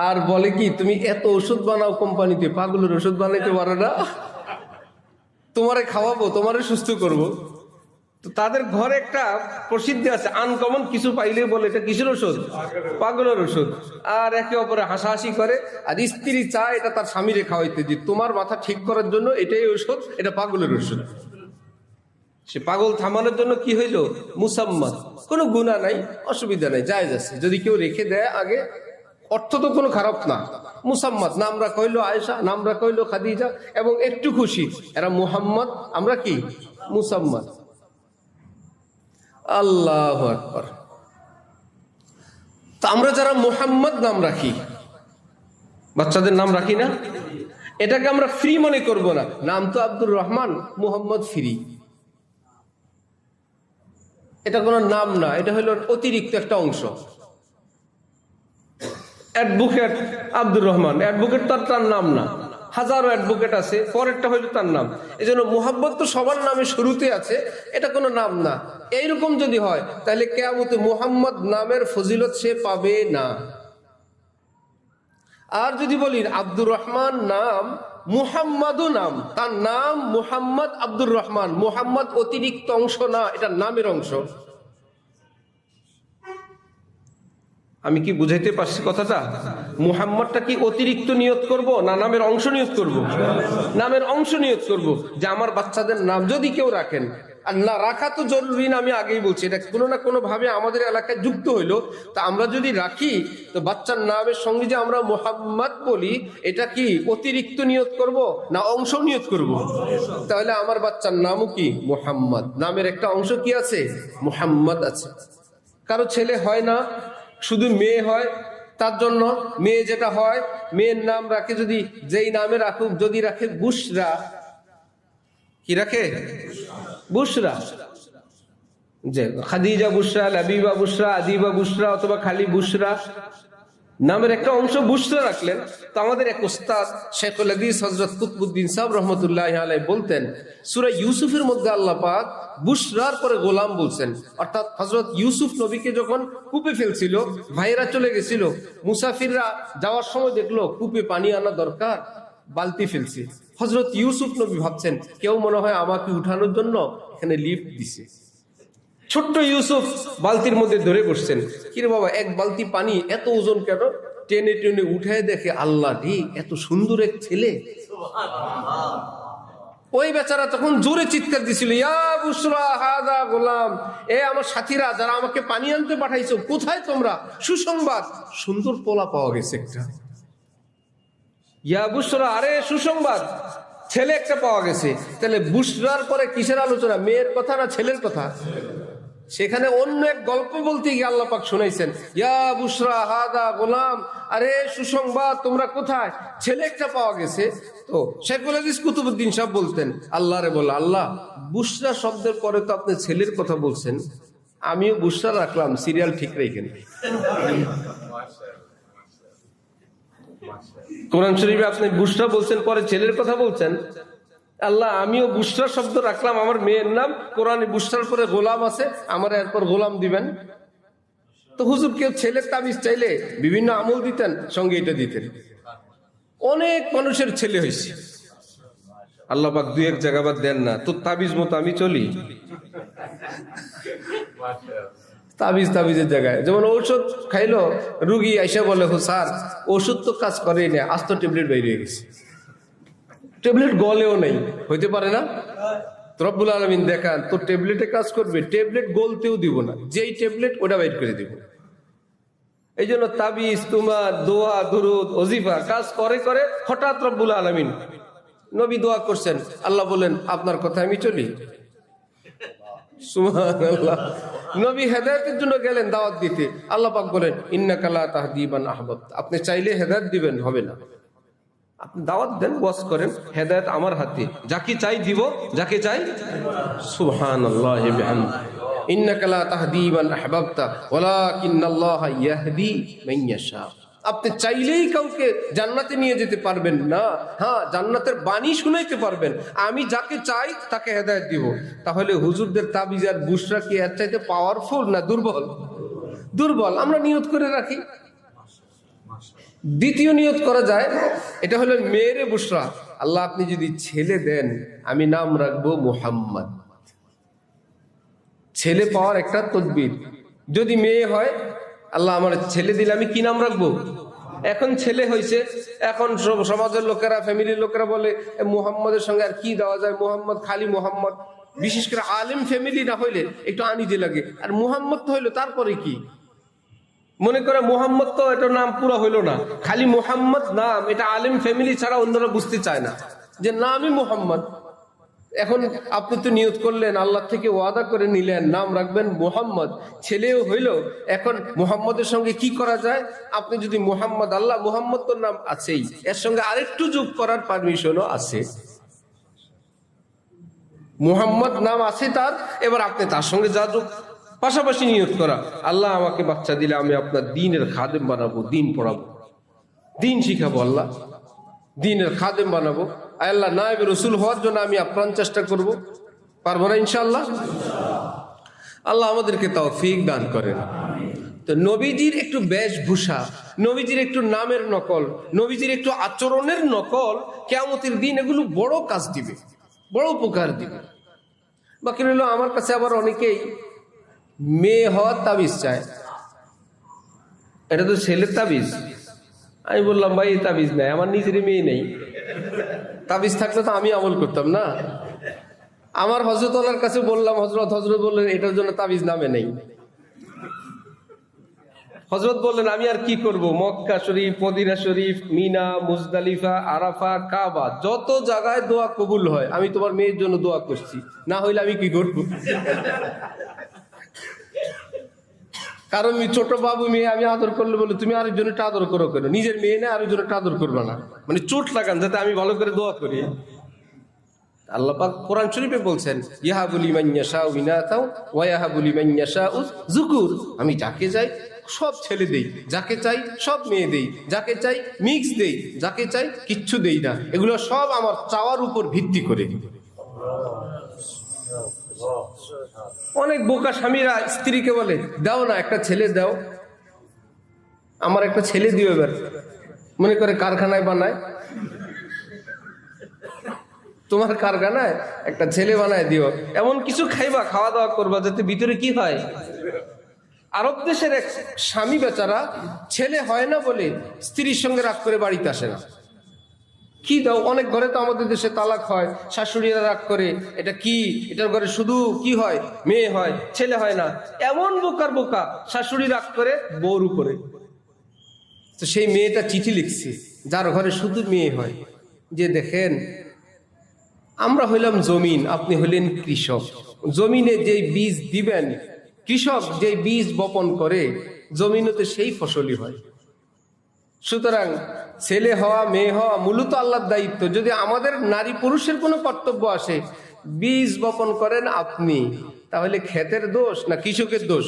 আর বলে কি, তুমি এত ওষুধ বানাও কোম্পানিতে, পাগলের ওষুধ বানাইতে পারো না? তোমারে খাওয়াবো, তোমারে সুস্থ করব। তো তাদের ঘরে একটা প্রসিদ্ধি আছে, আনকমন কিছু পাইলে বলে এটা কিসের ওষুধ? পাগলের ওষুধ। আর একে অপরে হাসাহাসি করে। আর স্ত্রী চায় এটা তার স্বামীরে খাওয়াইতে, যে তোমার মাথা ঠিক করার জন্য এটাই ওষুধ, এটা পাগলের ওষুধ। সে পাগল থামানোর জন্য কি হইল? মুসাম্মাদ। কোনো গুনাহ নাই, অসুবিধা নাই, জায়েজ আছে যদি কেউ রেখে দেয় আগে, অর্থ তো কোনো খারাপ না। মুসাম্মাদ, নাম রাখা হইলো আয়েশা, নাম রাখা হইলো খাদিজা, এবং একটু খুশি এরা মুহাম্মদ, আমরা কি মুসাম্মাদ। আল্লাহু আকবার। তো আমরা যারা মুহাম্মদ নাম রাখি, বাচ্চাদের নাম রাখি না, এটাকে আমরা ফ্রি মনে করব না। নাম তো আব্দুর রহমান, মুহাম্মদ ফ্রি, এটা কোনো নাম না, এটা হলো অতিরিক্ত একটা অংশ। অ্যাডভোকেট আব্দুর রহমান, অ্যাডভোকেট তো তার নাম না, হাজারো অ্যাডভোকেট আছে, পরেরটা হইলো তার নাম। এই জন্য মুহাম্মদ তো সবার নামে শুরুতে আছে, এটা কোনো নাম না। এইরকম যদি হয় তাহলে কিয়ামতে মুহাম্মদ নামের ফজিলত সে পাবে না। আর যদি বলি আব্দুর রহমান নাম, মুহাম্মাদও নাম, তার নাম মুহাম্মদ আব্দুর রহমান, মুহাম্মদ অতিরিক্ত অংশ না, এটা নামের অংশ। আমি কি বুঝাইতে পারছি কথাটা? মুহাম্মদটা কি অতিরিক্ত নিয়ত করব না নামের অংশ নিয়ত করব? নামের অংশ নিয়ত করব, যে আমার বাচ্চাদের নাম যদি কেউ রাখেন, আর না রাখা তো জরুরি না, আমি আগেই বলছি, এটা কোনো না কোনো ভাবে আমাদের এলাকায় যুক্ত হইলো। তা আমরা যদি রাখি, তো বাচ্চার নামের সঙ্গে যে আমরা মুহাম্মদ বলি, এটা কি অতিরিক্ত নিয়ত করব না অংশ নিয়ত করব? তাহলে আমার বাচ্চার নামও কি মুহাম্মদ, নামের একটা অংশ কি আছে? মুহাম্মদ আছে। কারো ছেলে হয় না, শুধু মেয়ে হয়, তার জন্য মেয়ে যেটা হয়, মেয়ের নাম রাখে যদি যেই নামে রাখুক, যদি রাখে বুশরা, কি রাখে? বুশরা। যে খাদিজা বুশরা, লাবিবা বুশরা, আদিবা বুশরা, অথবা খালি বুশরা, নামের একটা অংশ বুশরা রাখলেন। তো আমাদের এক উস্তাদ শেখুল হাদিস হযরত কুতবুদ্দিন সাহেব রাহমাতুল্লাহি আলাইহি বলতেন, সূরা ইউসুফের মধ্যে আল্লাহ পাক বুশরার পরে গোলাম বলছেন। অর্থাৎ হযরত ইউসুফ নবীকে যখন কূপে ফেলছিল, ভাইয়েরা চলে গেছিল, মুসাফিররা যাওয়ার সময় দেখলো কূপে পানি আনা দরকার, বালতি ফেলছে। হযরত ইউসুফ নবী ভাবছেন কেউ মনে হয় আমাকে উঠানোর জন্য এখানে লিফট দিছে। ছোট্ট ইউসুফ বালতির মধ্যে ধরে বসছেন। কিরে বাবা, এক বালতি পানি এত ওজন কেন? টেনে টেনে উঠায় দেখে আল্লাহ রে, এত সুন্দর এক ছেলে। ওই বেচারা তখন জোরে চিৎকার দিছিল, ইয়া বুশরা হাদা গোলাম, এ আমার সাথীরা যারা আমাকে পানি আনতে পাঠাইছো, কোথায় তোমরা? সুসংবাদ, সুন্দর পোলা পাওয়া গেছে একটা। ইয়া বুশরা, আরে সুসংবাদ, ছেলে একটা পাওয়া গেছে। তাহলে বুশরার পরে কিসের আলোচনা? মেয়ের কথা না ছেলের কথা? সেখানে অন্য এক গল্প বলতে গিয়ে আল্লাহ পাক শুনাইছেন, ইয়া বুশরা হাদা গোলাম, আরে সুসংবাদ, তোমরা কোথায়, ছেলে একটা পাওয়া গেছে। তো শেখুল হাদিস কুতুবউদ্দিন সাহেব বলতেন, আল্লাহ রে বল, আল্লাহ বুশরা শব্দের পরে তো আপনি ছেলের কথা বলছেন, আমিও বুশরা রাখলাম, সিরিয়াল ঠিক রেখেন। কোরআন শরীফে আপনি বুশরা বলছেন, পরে ছেলের কথা বলছেন। আল্লাহ আমিও বুশরা শব্দ রাখলাম, আমার মেয়ের নাম, কোরআনে বুশরার পরে গোলাম আছে, আমার এরপর গোলাম দিবেন। তো হুজুর কেউ ছেলের তাবিজ চাইলে বিভিন্ন আমল দিতেন, সঙ্গে এটা দিতেন। অনেক মানুষের ছেলে হয়েছে, আল্লাহ পাক দুই এক জায়গা বাদ দেন না, তোর তাবিজ মতো আমি চলি। তাবিজের জায়গায় যেমন ঔষধ খাইলো, রুগী আইসা বলে, স্যার ওষুধ তো কাজ করেই না, আস্ত ট্যাবলেট বাইরে গেছে, ট্যাবলেট গলেও নেই, হইতে পারে না। রব্বুল আলামিন দেখান, তোর ট্যাবলেটে কাজ করবে, ট্যাবলেট গলতেও দিব না, যেই ট্যাবলেট ওটা বাইর করে দিব। এই জন্য তাবিজ, তোমার দোয়া, দুরুদ, ওজিফা কাজ করে করে হঠাৎ রব্বুল আলামিন, নবী দোয়া করছেন, আল্লাহ বলেন আপনার কথা আমি চলি। সুবহানাল্লাহ। নবী হেদায়েতের জন্য গেলেন দাওয়াত দিতে, আল্লাহ পাক বলেন, ইন্নাকা লা তাহদি মান আহবাবতা, আপনি চাইলে হেদায়েত দিবেন, হবে না। আপনি দাওয়াত দেন, ওয়াজ করেন, হেদায়েত আমার হাতে, যাকে চাই দিব, যাকে চাই। সুবহানাল্লাহি বিহামদিহি, ইন্নাকা লা তাহদি মান আহবাবতা ওয়ালাকিন্নাল্লাহা ইয়াহদি মান ইয়াশা। আপনি চাইলেই কাউকে জান্নাতে নিয়ে যেতে পারবেন না, হ্যাঁ জান্নাতের বাণী শুনাইতে পারবেন, আমি যাকে চাই তাকে হেদায়েত দিব। তাহলে হুজুরদের তাবিজ আর বুশরা কি এর চাইতে পাওয়ারফুল না দুর্বল? দুর্বল। আমরা নিয়ত করে রাখি। দ্বিতীয় নিয়ত করা যায়, এটা হলো মেয়েরে বুশরা, আল্লাহ আপনি যদি ছেলে দেন, আমি নাম রাখবো মুহাম্মদ। ছেলে পাওয়ার একটা তদবির। যদি মেয়ে হয়, আল্লাহ আমার ছেলে দিলে আমি কি নাম রাখবো? এখন ছেলে হয়েছে, এখন সমাজের লোকেরা, ফ্যামিলির লোকেরা বলে মুহাম্মদের সঙ্গে আর কি দেওয়া যায়, মুহাম্মদ, খালি মুহাম্মদ। বিশেষ করে আলেম ফ্যামিলি না হইলে একটু আনিতে লাগে, আর মুহাম্মদ তো হইলো তারপরে কি, মনে করে মুহাম্মদ তো এটা নাম পুরো হইলো না, খালি মুহাম্মদ নাম, এটা আলেম ফ্যামিলি ছাড়া অন্যরা বুঝতে চায় না যে নামই মুহাম্মদ। এখন আপনি তো নিয়ত করলেন, আল্লাহ থেকে ওয়াদা করে নিলেন নাম রাখবেন মুহাম্মদ, ছেলেও হইল। এখন মুহাম্মদের সঙ্গে কি করা যায়? আপনি যদি মুহাম্মদ, আল্লাহ মুহাম্মদ তো নাম আছেই, এর সঙ্গে আরেকটু যোগ করার পারমিশনও আছে। মুহাম্মদ নাম আছে তার, এবার আপনি তার সঙ্গে যা যোগ, পাশাপাশি নিয়ত করা, আল্লাহ আমাকে বাচ্চা দিলে আমি আপনার দ্বীনের খাদেম বানাবো, দ্বীন পড়াবো, দ্বীন শিখাবো, আল্লাহ দ্বীনের খাদেম বানাবো। আল্লাহ নায়েবে রাসূল হওয়ার জন্য আমি আপ্রাণ চেষ্টা করব, পারবো না ইনশাআল্লাহ? আল্লাহ আমাদেরকে তৌফিক দান করেন। তো নবীজির একটু বেশভূষা, নবীজির একটু নামের নকল, নবীজির একটু আচরণের নকল কিয়ামতের দিন এগুলো বড় কাজ দিবে, বড় উপকার দিবে। বাকি রইল আমার কাছে আবার অনেকেই মেয়ে হওয়ার তাবিজ চায়, এটা তো ছেলের তাবিজ। আমি বললাম ভাই এই তাবিজ নাই, আমার নিজের মেয়ে নেই, তাবিজ থাকলে তো আমি আমল করতাম না। আমার হযরতওয়ালার কাছে বললাম, হযরত বললেন এটার জন্য তাবিজ নামে নেই। হযরত বললেন আমি আর কি করব, মক্কা শরীফ, মদিনা শরীফ, মিনা, মুজদালিফা, আরাফা, কাবা, যত জায়গায় দোয়া কবুল হয়, আমি তোমার মেয়ের জন্য দোয়া করছি, না হইলে আমি কি করব? কারণ ছোট বাবু মেয়ে আমি আদর করলে বলে তুমি আরেকজনটা আদর করো কেন, নিজের মেয়ে না আরেকজনটা আদর করবে না, মানে চোট লাগান যাতে আমি ভালো করে দোয়া করি। আল্লাহ পাক কোরআন শরীফে বলছেন, ইয়াহাবু লিমান ইয়াশাউ ইনাতাও ওয়া ইয়াহাবু লিমান ইয়াশাউ যুকুর, আমি যাকে চাই সব ছেলে দেই, যাকে চাই সব মেয়ে দেই, যাকে চাই মিক্স দেই, যাকে চাই কিচ্ছু দেই না। এগুলো সব আমার চাওয়ার উপর ভিত্তি করে। অনেক বোকা স্বামীরা স্ত্রীকে বলে দাও না একটা ছেলে দাও, আমার একটা ছেলে দিও, এবার মনে করে কারখানায় বানায়, তোমার কারখানায় একটা ছেলে বানায় দিও, এমন কিছু খাইবা, খাওয়া দাওয়া করবা যাতে ভিতরে কি হয়। আরব দেশের এক স্বামী বেচারা ছেলে হয় না বলে স্ত্রীর সঙ্গে রাগ করে বাড়িতে আসে না। কি দাও, অনেক ঘরে তো আমাদের দেশে তালাক হয়, শাশুড়িরা রাগ করে, এটা কি, এটার ঘরে শুধু কি হয়, মেয়ে হয়, ছেলে হয় না। এমন বোকার বোকা, শাশুড়ি রাগ করে বউর উপরে, তো সেই মেয়েটা চিঠি লিখছে যার ঘরে শুধু মেয়ে হয়, যে দেখেন আমরা হইলাম জমিন, আপনি হইলেন কৃষক, জমিনে যে বীজ দিবেন কৃষক যে বীজ বপন করে জমিনতে সেই ফসলই হয়। সুতরাং ছেলে হওয়া মেয়ে হওয়া মূলত আল্লাহর দায়িত্ব। যদি আমাদের নারী পুরুষের কোনো কর্তব্য আসে, বীজ বপন করেন আপনি, তাহলে ক্ষেতের দোষ না কৃষকের দোষ?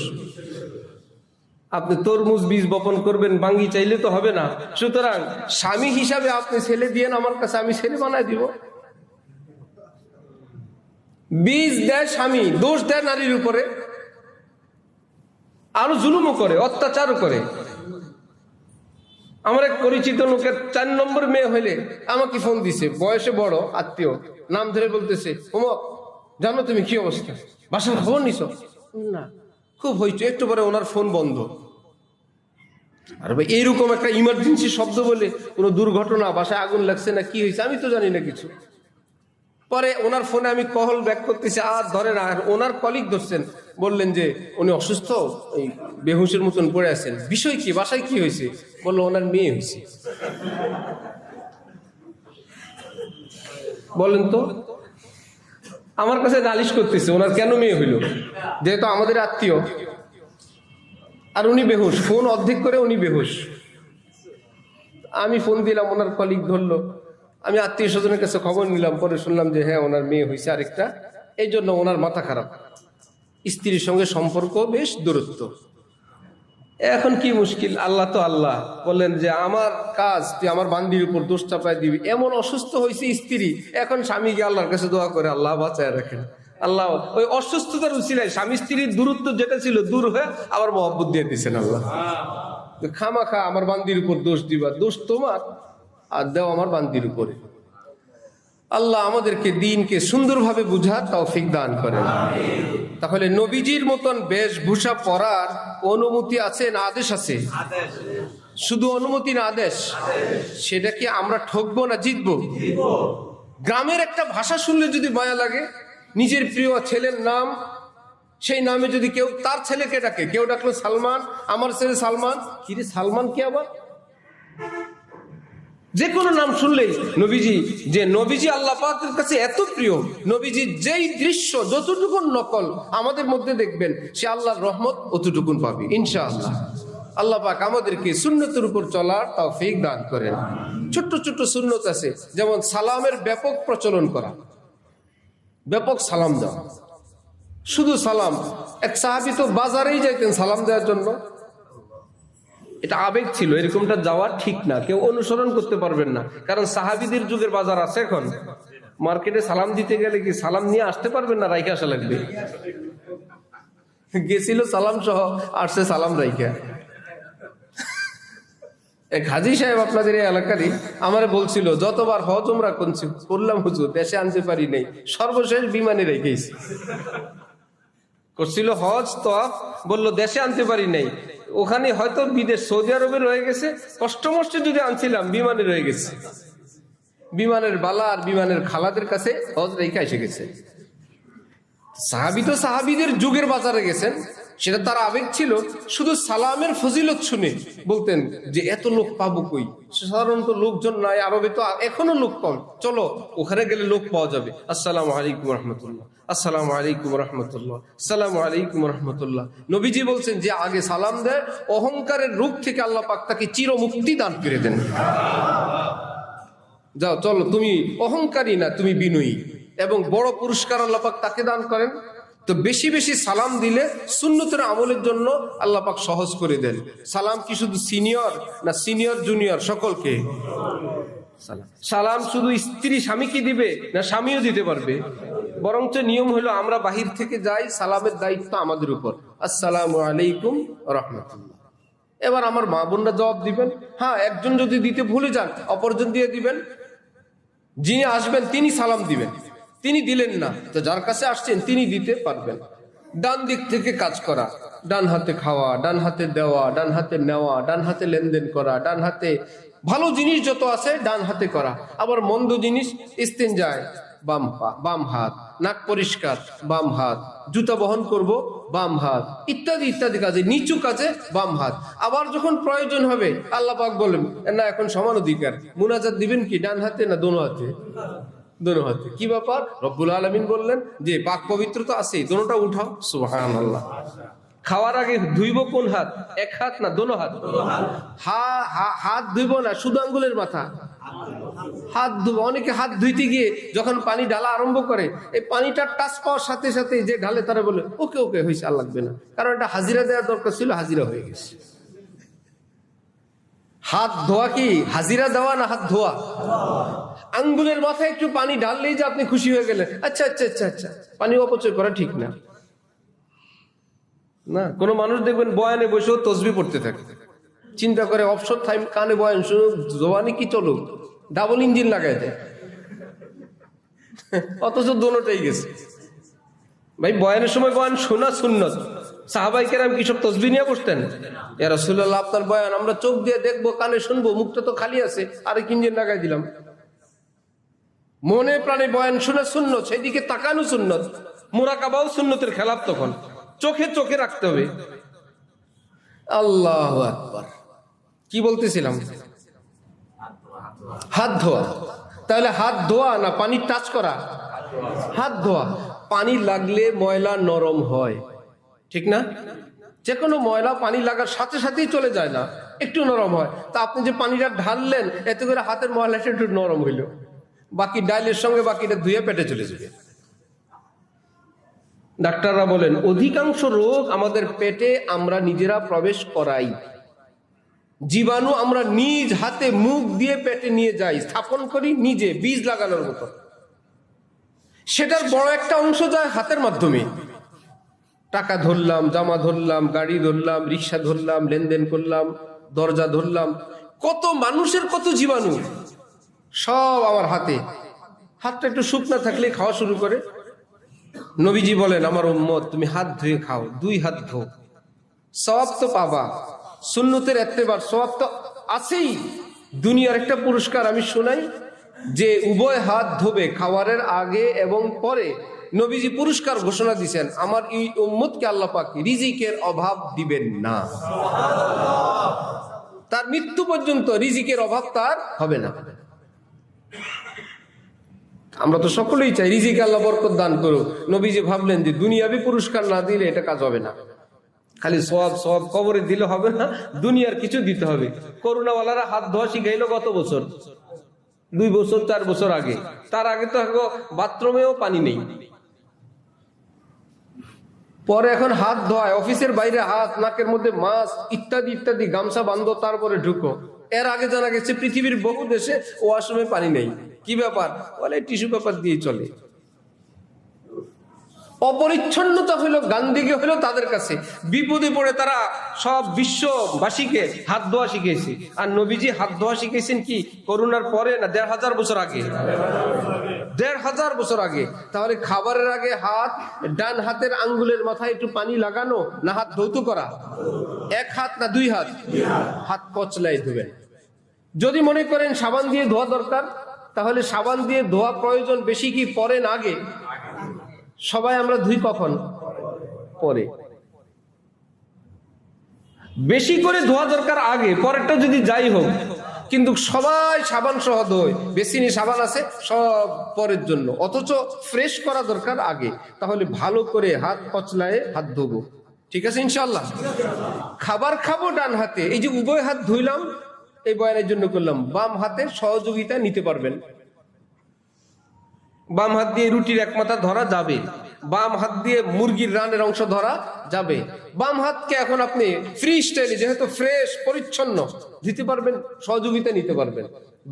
আপনি তরমুজ বীজ বপন করবেন, বাঙ্গি চাইলে তো হবে না। সুতরাং স্বামী হিসাবে আপনি ছেলে দিয়েন আমার কাছে, আমি ছেলে বানায় দিব। বীজ দেয় স্বামী, দোষ দেয় নারীর উপরে, আরো জুলুমও করে, অত্যাচারও করে। আমার এক পরিচিত লোকের 4 নম্বর মেয়ে হইলে আমাকে ফোন দিছে, বয়সে বড় আত্মীয়, নাম ধরে বলতেছে, ওমক জানো তুমি কি অবস্থা, বাসার খবর নিছো? না, খুব হইতো। একটু পরে ওনার ফোন বন্ধ। আর ভাই এইরকম একটা ইমার্জেন্সি শব্দ বলে কোনো দুর্ঘটনা, বাসায় আগুন লাগছে না কি হয়েছে আমি তো জানি না কিছু। পরে ওনার ফোনে আমি কল ব্যাক করতেছি, আর ধরে না। আর ওনার কলিগ ধরছেন, বললেন যে উনি অসুস্থ, এই বেহুশের মতন পড়ে আছেন। বিষয় কি, বাসায় কি হয়েছে? বললো ওনার মেয়ে হয়েছে। বলেন তো, আমার কাছে নালিশ করতেছে ওনার কেন মেয়ে হইল, যেহেতু আমাদের আত্মীয়, আর উনি বেহুশ। ফোন অর্ধেক করে উনি বেহুশ। আমি ফোন দিলাম, ওনার কলিগ ধরলো। আমি আত্মীয় স্বজনের কাছে খবর নিলাম, পরে শুনলাম যে হ্যাঁ ওনার মেয়ে হয়েছে আরেকটা। এই জন্য ওনার মাথা খারাপ, স্ত্রীর সঙ্গে সম্পর্ক বেশ দূরত্ব। এখন কি মুশকিল, আল্লাহ তো আল্লাহ বললেন যে আমার কাজ তুই আমার বান্দির উপর দোষ চাপায় দিবি। এমন অসুস্থ হয়েছে স্ত্রী, এখন স্বামীকে আল্লাহর কাছে দোয়া করে আল্লাহ বাঁচায় রাখেন। আল্লাহ ওই অসুস্থতার উছিলায় স্বামী স্ত্রীর দূরত্ব যেটা ছিল দূর হয়ে আবার মহব্বত দিয়ে দিচ্ছেন আল্লাহ। খামাখা আমার বান্দির উপর দোষ দিবা, দোষ তোমার, আর দেও আমার বান্দির উপরে। আল্লাহ আমাদেরকে দ্বীনকে সুন্দরভাবে বুঝার তৌফিক দান করেন। তাহলে নবীজির মতন বেশভূষা পরার অনুমতি আছে না আদেশ আছে? শুধু অনুমতি না আদেশ? সেটা কি আমরা ঠকবো না জিতবো? গ্রামের একটা ভাষা শুনলে যদি মায়া লাগে, নিজের প্রিয় ছেলের নাম, সেই নামে যদি কেউ তার ছেলেকে ডাকে, কেউ ডাকলো সালমান, আমার ছেলে সালমান, কিরে সালমান কি আবার? যে কোনো নাম শুনলেই নবীজি, যে নবীজি আল্লাহ পাকের কাছে এত প্রিয়, নবীজি যেই দৃশ্য যতটুকু নকল আমাদের মধ্যে দেখবেন, সে আল্লাহর রহমত অতটুকুন পাবে ইনশাআল্লাহ। আল্লাহ পাক আমাদেরকে সুন্নতের উপর চলার তৌফিক দান করেন। ছোট্ট ছোট্ট সুন্নত আছে, যেমন সালামের ব্যাপক প্রচলন করা, ব্যাপক সালাম দেওয়া, শুধু সালাম। এক সাহাবী তো বাজারেই যাইতেন সালাম দেওয়ার জন্য, এটা আবেগ ছিল, এরকমটা যাওয়া ঠিক না, কেউ অনুসরণ করতে পারবেন না। কারণ সাহাবীদের যুগের বাজার আছে এখন, মার্কেটে সালাম দিতে গেলে কি সালাম নিয়ে আসতে পারবেন না, রাইখে আসা লাগবে। গেছিল সালাম সহ, আসছে সালাম রাইখা। এক হাজী সাহেব আপনাদের এই এলাকারই আমারে বলছিল, যতবার হজ উমরা করলাম হুজুর, দেশে আনতে পারি নাই, সর্বশেষ বিমানে রেখেছি। করছিল হজ তওয়াফ, বললো দেশে আনতে পারি নাই, ওখানে হয়তো বিদেশ সৌদি আরবে রয়ে গেছে, কষ্ট মষ্টে যদি আনছিলাম বিমানে রয়ে গেছে। বিমানের বালা আর বিমানের খালাদের কাছে হজ রেখে এসে গেছে। সাহাবী তো সাহাবীদের যুগের বাজারে গেছেন, সেটা তার আবেগ ছিল। শুধু সালামের ফজিলত শুনে বলতেন যে এত লোক পাবো কই, সাধারণত লোকজন নাই, আরবে তো এখনো লোক কম, চলো ওখানে গেলে লোক পাওয়া যাবে। আসসালামু আলাইকুম রহমতুল্লাহ, আসসালামু আলাইকুম রহমতুল্লাহ, আসসালামু আলাইকুম রহমতুল্লাহ। নবীজি বলছেন যে আগে সালাম দেয়, অহংকারের রূপ থেকে আল্লাহ পাক তাকে চিরমুক্তি দান করে দেন। যাও চলো, তুমি অহংকারী না, তুমি বিনয়ী, এবং বড় পুরস্কার আল্লাহ পাক তাকে দান করেন। তো বেশি বেশি সালাম দিলে সুন্নতের আমলের জন্য আল্লাহ পাক সহজ করে দেন। সালাম কি শুধু সিনিয়র না সিনিয়র জুনিয়র সকলকে? সালাম শুধু স্ত্রী স্বামীকে দিবে না স্বামীও দিতে পারবে? বরঞ্চ নিয়ম হলো আমরা বাহির থেকে যাই, সালামের দায়িত্ব আমাদের উপর। আসসালামু আলাইকুম রহমতুল্লাহ। এবার আমার মা বোনরা জবাব দিবেন। হ্যাঁ, একজন যদি দিতে ভুলে যান অপরজন দিয়ে দিবেন। যিনি আসবেন তিনি সালাম দিবেন, তিনি দিলেন না তো যার কাছে আসছেন তিনি দিতে পারবেন। ডান দিক থেকে কাজ করা, ডান হাতে খাওয়া, ডান হাতে দেওয়া, ডান হাতে নেওয়া, ডান হাতে লেনদেন করা, ডান হাতে ভালো জিনিস যত আছে ডান হাতে করা, আবার মন্দ জিনিস ইস্তেঞ্জায় বাম হাত, নাক পরিষ্কার বাম হাত, জুতা বহন করব বাম হাত, ইত্যাদি ইত্যাদি কাজে, নিচু কাজে বাম হাত। আবার যখন প্রয়োজন হবে আল্লাহ পাক বলেন না এখন সমান অধিকার, মুনাজাত দিবেন কি ডান হাতে না দোনো হাতে? দোনো হাতে। কি ব্যাপার? রব্বুল আলামিন বললেন যে পাক পবিত্র তো আছেই, দোনোটা উঠাও। সুবহানাল্লাহ। খাওয়ার আগে ধুইব কোন হাত? এক হাত না দোনো হাত? হাত ধুইব না, শুধু আঙ্গুলের মাথা হাত ধুব। অনেকে হাত ধুইতে গিয়ে যখন পানি ঢালা আরম্ভ করে, এই পানিটা টাচ পাওয়ার সাথে সাথে যে ঢালে তারা বলে ওকে ওকে হয়েছে, আর লাগবে না, কারণ এটা হাজিরা দেওয়ার দরকার ছিল, হাজিরা হয়ে গেছে। হাত ধোয়া কি হাজিরা দেওয়া না হাত ধোয়া? আঙ্গুলের মাথায় একটু পানি ঢাললেই যে আপনি খুশি হয়ে গেলেন, আচ্ছা আচ্ছা আচ্ছা আচ্ছা, পানি অপচয় করা ঠিক না। না, কোনো মানুষ দেখবেন বয়ানে বসেও তসবিহ পড়তে থাকে, চিন্তা করে অবসর টাইম কানে বয়ান শুনো, জবানি কি চলো, ডাবল ইঞ্জিন লাগাই দেয়, অথচ দোনোটাই গেছে। ভাই বয়ানের সময় বয়ান শোনা সুন্নত। সাহাবায়ে কেরাম কি সব তসবিহ নিয়ে বসতেন? ইয়া রাসূলুল্লাহ, আপনার বয়ান আমরা চোখ দিয়ে দেখবো, কানে শুনবো, মুখটা তো খালি আছে, আরেক ইঞ্জিন লাগাই দিলাম। মনে প্রাণে বয়ান শোনা সুন্নত, সেদিকে তাকানো সুন্নত, মুরাকাবাও সুন্নতের খেলাফ। তখন চোখে চোখে রাখতে হবে। আল্লাহু আকবার। কি বলতেছিলাম? হাত ধোয়া। তাহলে হাত ধোয়া না পানি টাচ করা? হাত ধোয়া। পানি লাগলে ময়লা নরম হয়, ঠিক না? যে কোনো ময়লা পানি লাগার সাথে সাথেই চলে যায় না, একটু নরম হয়। তা আপনি যে পানিটা ঢাললেন, এতে করে হাতের ময়লাটা একটু নরম হইল, বাকি ডাইলের সঙ্গে বাকিটা ধুয়ে পেটে চলে যাবে। ডাক্তাররা বলেন অধিকাংশ রোগ আমাদের পেটে আমরা নিজেরা প্রবেশ করাই। জীবাণু আমরা নিজ হাতে মুখ দিয়ে পেটে নিয়ে যাই, স্থাপন করি নিজে, বীজ লাগানোর মতো। সেটার বড় একটা অংশ যায় হাতের মাধ্যমে। টাকা ধরলাম, জামা ধরলাম, গাড়ি ধরলাম, রিক্সা ধরলাম, লেনদেন করলাম, দরজা ধরলাম, কত মানুষের কত জীবাণু সব আমার হাতে। হাতটা একটু শুকনা থাকলে খাওয়া শুরু করে। নবীজি বলেন আমার উম্মত তুমি হাত ধুয়ে খাও, 2 হাত ধো, সওয়াব তো পাবা, সুন্নতের ইত্তেবার সওয়াব তো আছেই। দুনিয়ার একটা পুরস্কার আমি শোনাই, যে উভয় হাত ধোবে খাওয়ারের আগে এবং পরে, নবীজি পুরস্কার ঘোষণা দিয়েছেন, আমার এই উম্মতকে আল্লাহ পাক রিজিকের অভাব দিবেন না। তার মৃত্যু পর্যন্ত রিজিকের অভাব তার হবে না। আমরা তো সকলেই চাই রিজিকে আল্লাহ বরকত দান করুক। নবীজি ভাবলেন যে দুনিয়াবি পুরস্কার না দিলে এটা কাজ হবে না, খালি সওয়াব সওয়াব কবরে দিলে হবে না, দুনিয়ার কিছু দিতে হবে। করোনাওয়ালারা হাত ধোয়া শিখাইলো গত বছর, 2 বছর 4 বছর আগে। তার আগে তো বাথরুমেও পানি নেই, পরে এখন হাত ধোয়, অফিসের বাইরে হাত, নাকের মধ্যে মাস্ক ইত্যাদি ইত্যাদি, গামছা বান্ধো, তারপরে ঢুকো। এর আগে জানা গেছে পৃথিবীর বহু দেশে ওয়াশরুমে পানি নেই। কি ব্যাপার? বলে টিস্যু পেপার দিয়ে চলে। অপরিচ্ছন্নতা হইলো গান্ধীকে হইলো তাদের কাছে, বিপদে পড়ে তারা সব বিশ্ববাসীকে হাত ধোয়া শিখেছে। আর নবীজি হাত ধোয়া শিখেছেন কি করোনার পরে না 1500 বছর আগে? 1500 বছর আগে। তাহলে খাবারের আগে হাত, ডান হাতের আঙ্গুলের মাথায় একটু পানি লাগানো না হাত ধৌত করা? 1 হাত না 2 হাত? হাত কচলাই ধুবেন। যদি মনে করেন সাবান দিয়ে ধোয়া দরকার, তাহলে সাবান দিয়ে ধোয়া প্রয়োজন বেশি কি পরে না আগে? সবাই আমরা ধুই কখন? পরে। বেশি করে ধোয়া দরকার আগে, পরেরটা যদি যাই হোক, কিন্তু সবাই সাবান সহ ধোয়, বেসিনে সাবান আছে সব পরের জন্য, অথচ ফ্রেশ করা দরকার আগে। তাহলে ভালো করে হাত কচলায় হাত ধোবো, ঠিক আছে ইনশাআল্লাহ। খাবার খাবো ডান হাতে, এই যে উভয় হাত ধুইলাম, এই বয়ানের জন্য করলাম। বাম হাতের সহযোগিতা নিতে পারবেন, বাম হাত দিয়ে রুটির এক মাথা ধরা যাবে, বাম হাত দিয়ে মুরগির রানের অংশ ধরা যাবে। বাম হাতকে এখন আপনি ফ্রি স্টাইলে, যেহেতু ফ্রেশ পরিচ্ছন্ন, দিতে পারবেন, সহযোগিতা নিতে পারবেন।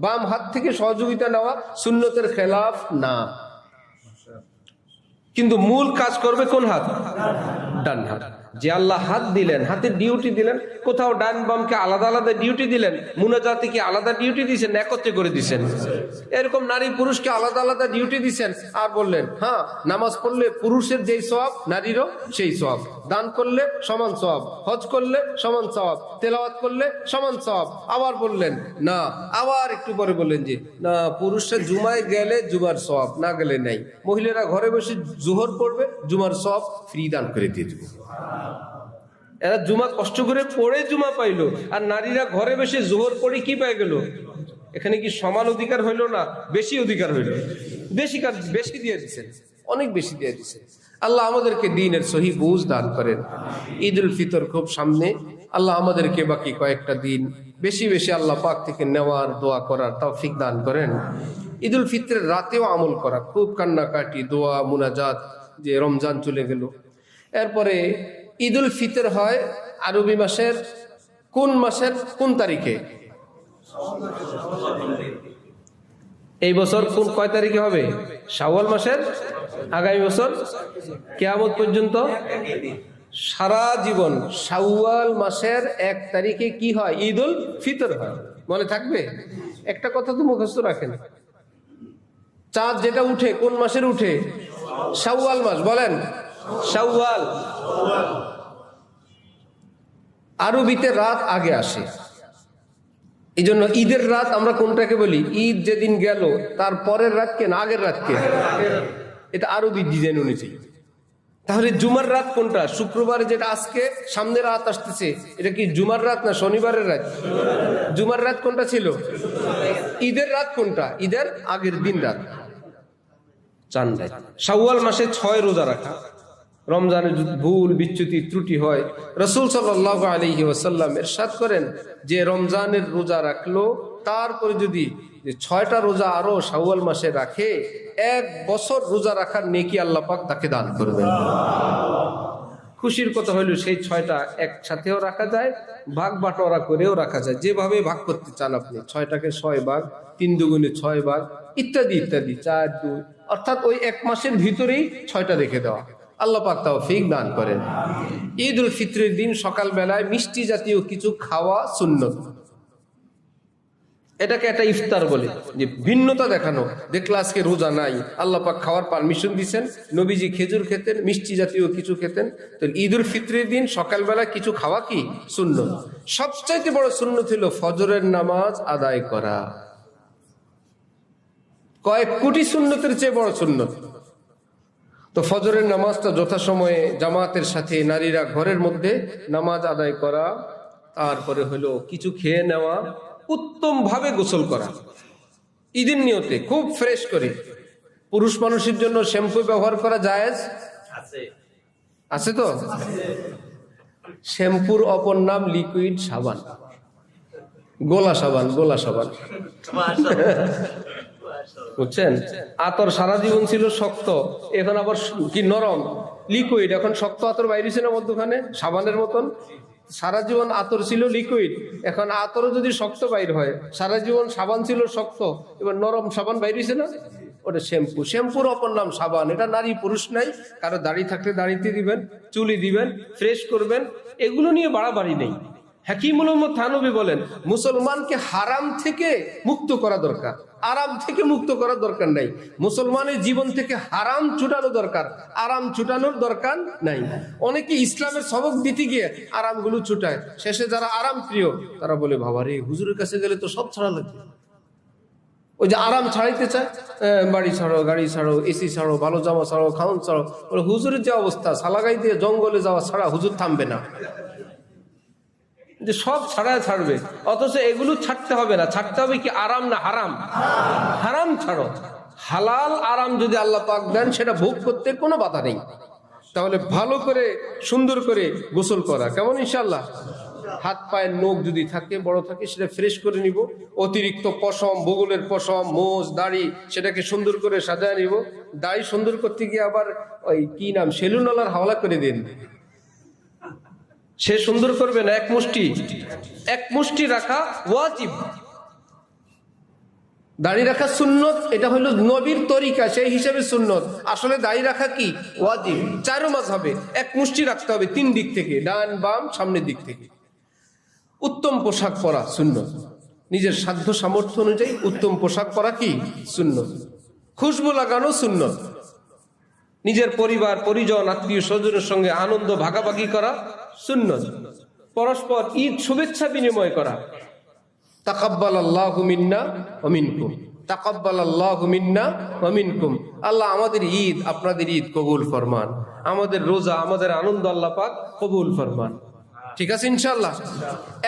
বাম হাত থেকে সহযোগিতা নেওয়া সুন্নতের খেলাফ না, কিন্তু মূল কাজ করবে কোন হাত? ডান হাত। যে আল্লাহ হাত দিলেন, হাতের ডিউটি দিলেন, কোথাও ডান বামকে আলাদা আলাদা ডিউটি দিলেন, মুনাজাতিকে আলাদা ডিউটি দিয়েছেন, একত্রে করে দিয়েছেন। এরকম নারী পুরুষকে আলাদা আলাদা ডিউটি দিয়েছেন। আর বললেন হ্যাঁ, নামাজ পড়লে পুরুষের যেই সওয়াব নারীরও সেই সওয়াব, দান করলে সমান সওয়াব, হজ করলে সমান সওয়াব, তেলাওয়াত করলে সমান সওয়াব। আবার বললেন না, আবার একটু পরে বললেন যে না, পুরুষরা জুমায় গেলে জুমার সওয়াব, না গেলে নাই। মহিলারা ঘরে বসে জোহর পড়বে, জুমার সওয়াব ফ্রি দান করে দিয়ে দেবে। এরা জুমা কষ্ট করে পড়ে জুমা পাইলো, আর নারীরা ঘরে বসে জোহর পড়ে কি পাই গেল? এখানে কি সমান অধিকার হইল না বেশি অধিকার হইল? বেশি দিয়ে দিচ্ছেন, অনেক বেশি দিয়ে দিচ্ছেন। আল্লাহ আমাদেরকে দ্বীনের সহি বুঝ দান করেন। ঈদ উল ফিতর খুব সামনে, আল্লাহ আমাদেরকে বাকি কয়েকটা দিন বেশি বেশি আল্লাহ পাক থেকে নেওয়ার দোয়া করার তৌফিক দান করেন। ঈদ উল ফিতরের রাতেও আমল করা, খুব কান্নাকাটি, দোয়া মুনাজাত, যে রমজান চলে গেল। এরপরে ঈদ উল ফিতর হয় আরবি মাসের কোন মাসের কোন তারিখে? এই বছর কোন কয় তারিখে হবে? শাওয়াল মাসের আগামী বছর কিয়ামত পর্যন্ত সারা জীবন শাওয়াল মাসের 1 তারিখে কি হয়? ঈদ উল ফিতর হয়। মনে থাকবে? একটা কথা তো মুখস্থ রাখেন, চাঁদ যেটা উঠে কোন মাসের উঠে? শাওয়াল মাস। বলেন শাওয়াল। আরবিতে রাত আগে আসে, এই জন্য ঈদের রাত আমরা কোনটাকে বলি? ঈদ যেদিন গেল তার পরের রাতকে না আগের রাতকে? এটা আরবি ডিজাইন অনুযায়ী। তাহলে জুমার রাত কোনটা? শুক্রবারে যেটা আজকে সামনে রাত আসতেছে, এটা কি জুমার রাত না শনিবারের রাত? জুমার রাত কোনটা ছিল? ঈদের রাত কোনটা? ঈদের আগের দিন রাত, চাঁদ রাত। শাওয়াল মাসে 6 রোজা রাখা। রমজানের ভুল বিচ্যুতি ত্রুটি হয়, রাসূল সাল্লাল্লাহু আলাইহি ওয়াসাল্লাম ইরশাদ করেন যে রমজানের রোজা রাখলো, তারপরে যদি 6টা রোজা আরো শাওয়াল মাসে রাখে, 1 বছর রোজা রাখার নেকি আল্লাহ পাক তাকে দান করবেন। খুশির কথা হইল সেই 6টা একসাথেও রাখা যায়, ভাগ বাটোয়ারা করেও রাখা যায়, যেভাবে ভাগ করতে চান আপনি। 6টাকে 6 ভাগ, 3 দুগুণে 6 ভাগ, ইত্যাদি ইত্যাদি, 4 2, অর্থাৎ ওই 1 মাসের ভিতরেই 6টা রেখে দেওয়া। আল্লাহ পাক তৌফিক দান করেন। ঈদ উল ফিতরের দিন সকালবেলায় মিষ্টি জাতীয় কিছু খাওয়া সুন্নত। এটাকে একটা ইফতার বলে, যে ভিন্নতা দেখানো। দেখলে আজকে রোজা নাই, আল্লাহ পাক খাওয়ার পারমিশন দিয়েছেন, নবীজি খেজুর খেতেন, মিষ্টি জাতীয় কিছু খেতেন। তো ঈদ উল ফিতরের দিন সকালবেলা কিছু খাওয়া কি সুন্নত। সবচাইতে বড় সুন্নত ছিল ফজরের নামাজ আদায় করা। কয়েক কোটি সুন্নতের চেয়ে বড় সুন্নত। তো ফজরের নামাজটা যথাসময়ে জামাতের সাথে নারীরা ঘরের মধ্যে নামাজ আদায় করা, তারপরে হলো কিছু খেয়ে নেওয়া, উত্তম ভাবে গোসল করা ঈদের নিয়তে, খুব ফ্রেশ করে। পুরুষ মানুষের জন্য শ্যাম্পু ব্যবহার করা জায়েজ আছে তো? শ্যাম্পুর অপর নাম লিকুইড সাবান, গোলা সাবান, গোলা সাবান, বুঝছেন? আতর সারা জীবন ছিল শক্ত, এখন আবার কি নরম, লিকুইড। এখন শক্ত আতর বাইরেছে না মধ্যখানে সাবানের মতন। সারা জীবন আতর ছিল লিকুইড, এখন আতরও যদি শক্ত বাইর হয়, সারা জীবন সাবান ছিল শক্ত, এবার নরম সাবান বাইরেছে না, ওটা শ্যাম্পু। শ্যাম্পুর অপর নাম সাবান। এটা নারী পুরুষ নাই, কারো দাড়ি থাকলে দাড়িতে দিবেন, চুলি দিবেন, ফ্রেশ করবেন, এগুলো নিয়ে বাড়াবাড়ি নেই। হাকিমুল উম্মত থানবী বলেন, মুসলমানকে হারাম থেকে মুক্ত করা দরকার, আরাম থেকে মুক্ত করার দরকার নাই। মুসলমানের জীবন থেকে হারাম ছুটানো দরকার, আরাম ছুটানোর দরকার নাই। অনেকে ইসলামের সবক দিতে গিয়ে আরামগুলো ছুটায়, শেষে যারা আরাম প্রিয় তারা বলে, বাবা রে, হুজুরের কাছে গেলে তো সব ছাড়া লাগবে। ওই যে আরাম ছাড়াইতে চায়, বাড়ি ছাড়ো, গাড়ি ছাড়ো, এসি ছাড়ো, ভালো জামা ছাড়ো, খাওন ছাড়ো। হুজুরের যে অবস্থা, সালাগাই দিয়ে জঙ্গলে যাওয়া ছাড়া হুজুর থামবে না, যে সব ছাড়ায় ছাড়বে। অথচ এগুলো ছাড়তে হবে না, ছাড়তে হবে কি আরাম না হারাম? হারাম ছাড়ো। হালাল আরাম যদি আল্লাহ পাক দেন, সেটা ভোগ করতে কোনো বাধা নেই। তাহলে ভালো করে সুন্দর করে গোসল করা, কেমন ইনশাআল্লাহ? হাত পায়ের নখ যদি থাকে, বড় থাকে, সেটা ফ্রেশ করে নিব। অতিরিক্ত পশম, বগলের পশম, মোজ, দাড়ি, সেটাকে সুন্দর করে সাজায় নিব। দাড়ি সুন্দর করতে গিয়ে আবার ওই কি নাম, সেলুনওয়ালার হাওলা করে দিন, সে সুন্দর করবে না। এক মুষ্টি রাখা ওয়াজিব। দাড়ি রাখা সুন্নত, এটা হলো নবীর তরিকা, সেই হিসাবে সুন্নত। আসলে দাড়ি রাখা কি ওয়াজিব। 4 মাযহাবে এক মুষ্টি রাখতে হবে, 3 দিক থেকে, ডান বাম সামনের দিক থেকে। উত্তম পোশাক পরা সুন্নত, নিজের সাধ্য সামর্থ্য অনুযায়ী উত্তম পোশাক পরা কি সুন্নত। খুশবু লাগানো সুন্নত। নিজের পরিবার পরিজন আত্মীয় স্বজনের সঙ্গে আনন্দ ভাগাভাগি করা সুন্নত। পরস্পর ঈদ শুভেচ্ছা বিনিময় করা। তাকাব্বালাল্লাহু মিন্না ওয়া মিনকুম, তাকাব্বালাল্লাহু মিন্না ওয়া মিনকুম। আল্লাহ আমাদের ঈদ, আপনাদের ঈদ কবুল ফরমান। আমাদের রোজা, আমাদের আনন্দ আল্লাহ পাক কবুল ফরমান। ঠিক আছে ইনশাআল্লাহ।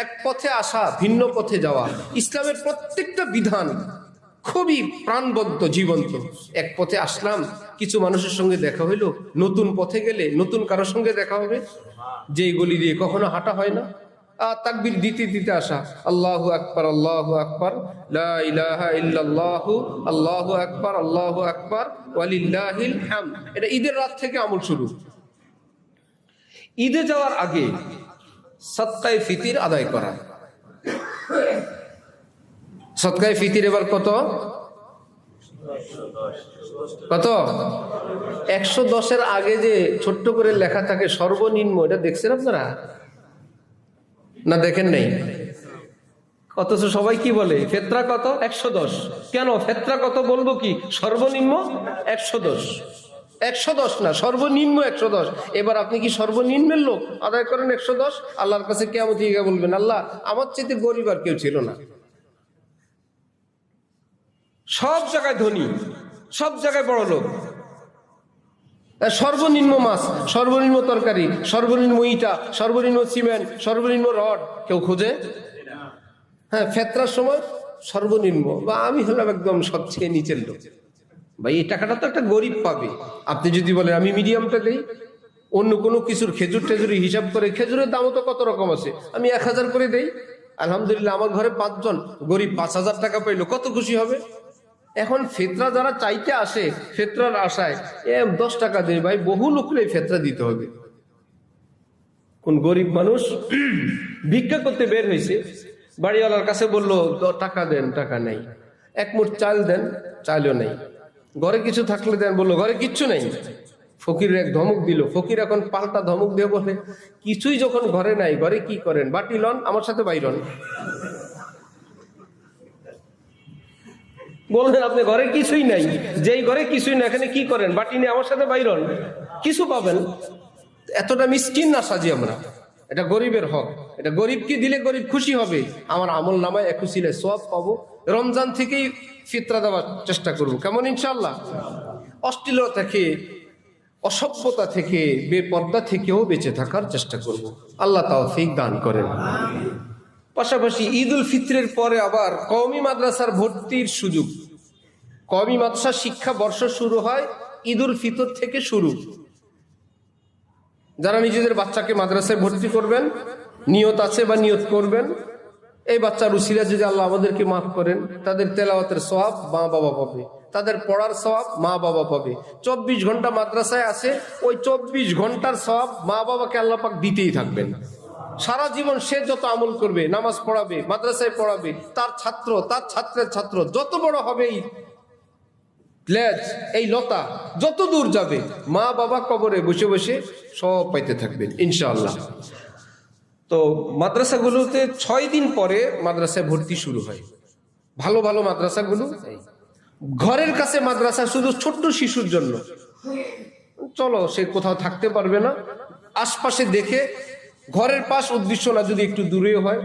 এক পথে আসা, ভিন্ন পথে যাওয়া, ইসলামের প্রত্যেকটা বিধান খুবই প্রাণবন্ত, জীবন্ত। এক পথে আসলাম, কিছু মানুষের সঙ্গে দেখা হইলো। নতুন পথে গেলে নতুন কারোর সঙ্গে দেখা হবে, যেই গলি দিয়ে কখনো হাঁটা হয় না। আর তাকবীর দিতে দিতে আসা, আল্লাহু আকবার, আল্লাহু আকবার, লা ইলাহা ইল্লাল্লাহু, আল্লাহু আকবার, আল্লাহু আকবার, ওয়ালিল্লাহিল হামদ। এটা ঈদের রাত থেকে আমল শুরু। ঈদে যাওয়ার আগে সদকায়ে ফিতির আদায় করা। সদকায়ে ফিতির এবার কত? 110-এর আগে যে ছোট্ট করে লেখা থাকে সর্বনিম্ন, এটা দেখছেন আপনারা না দেখেন নাই? অথচ সবাই কি বলে ফেতরা কত? 110। কেন ফেতরা কত বলবো কি? সর্বনিম্ন 110। 110 না, সর্বনিম্ন 110। এবার আপনি কি সর্বনিম্নের লোক? আদায় করেন 110। আল্লাহর কাছে কিয়ামত গিয়ে বলবেন, আল্লাহ আমার চেয়ে গরিব আর কেউ ছিল না। সব জায়গায় ধনী, সব জায়গায় বড় লোক। সর্বনিম্ন মাছ, সর্বনিম্ন তরকারি, সর্বনিম্ন ইটা, সর্বনিম্ন সিমেন্ট, সর্বনিম্ন রড কেউ খোঁজে? হ্যাঁ, ফেতরার সময় সর্বনিম্ন, বা আমি হলাম একদম সবচেয়ে নিচের লোক। ভাই এই টাকাটা তো একটা গরিব পাবে। আপনি যদি বলেন আমি মিডিয়ামটা দেই, অন্য কোনো কিছুর খেজুর টেজুরি হিসাব করে, খেজুরের দামও তো কত রকম আছে, আমি 1000 করে দেই, আলহামদুলিল্লাহ আমার ঘরে 5 জন গরিব 5000 টাকা পাইলো, কত খুশি হবে। এখন ফেতরা যারা চাইতে আসে ফেতরার আশায়, 10 টাকা দেয় ভাই, বহু লোকরে ফেতরা দিতে হবে। কোন গরিব মানুষ ভিক্ষা করতে বের হয়েছে, বাড়িওয়ালার কাছে বললো টাকা দেন, টাকা নেই। 1 মুঠ চাল দেন, চালও নেই। ঘরে কিছু থাকলে দেন, বললো ঘরে কিচ্ছু নেই। ফকির এক ধমক দিল। ফকির এখন পাল্টা ধমক দিয়ে বলে, কিছুই যখন ঘরে নাই, ঘরে কি করেন? বাটি লন, আমার সাথে বাইরন। বললেন আপনি ঘরে কিছুই নাই, যেই ঘরে কিছুই না এখানে কি করেন? বাটি নিয়ে আমার সাথে বাইরন, কিছু পাবেন। এতটা মিসকিন না সাজি আমরা, এটা গরিবের হক। এটা গরিবকে দিলে গরিব খুশি হবে। আমার আমল নামায় 21 সওয়াব পাবো। রমজান থেকেই ফিতরা দেওয়ার চেষ্টা করব, কেমন ইনশাআল্লাহ? অশ্লীলতা থেকে, অসভ্যতা থেকে, বেপর্দা থেকেও বেঁচে থাকার চেষ্টা করব। আল্লাহ তাওফিক দান করেন। পাশাপাশি ঈদ উল ফিতরের পরে আবার কওমি মাদ্রাসার ভর্তির সুযোগ। কওমি মাদ্রাসা শিক্ষা বর্ষ শুরু হয় ঈদ উল ফিতর থেকে শুরু। যারা নিজেদের বাচ্চাকে মাদ্রাসায় ভর্তি করবেন, নিয়ত আছে বা নিয়ত করবেন, এই বাচ্চার উসিলা যদি আল্লাহ আমাদেরকে মাফ করেন, তাদের তেলাওয়াতের সওয়াব মা বাবা পাবে, তাদের পড়ার সওয়াব মা বাবা পাবে। 24 ঘন্টা মাদ্রাসায় আছে, ওই 24 ঘন্টার সওয়াব মা বাবাকে আল্লাহ পাক দিতেই থাকবেন। সারা জীবন সে যত আমল করবে, নামাজ পড়াবে, মাদ্রাসায় পড়াবে, তার ছাত্র, তার ছাত্রের ছাত্র যত বড় হবে, এই লতা যত দূর যাবে, মা বাবা কবরে বসে বসে সব পাইতে থাকবেন ইনশাআল্লাহ। তো মাদ্রাসাগুলোতে 6 দিন পরে মাদ্রাসায় ভর্তি শুরু হয়। ভালো ভালো মাদ্রাসাগুলো, ঘরের কাছে মাদ্রাসা শুধু ছোট্ট শিশুর জন্য। চলো, সে কোথাও থাকতে পারবে না, আশপাশে দেখে, ঘরের পাশ উদ্দেশ্য না, যদি একটু দূরে হয়।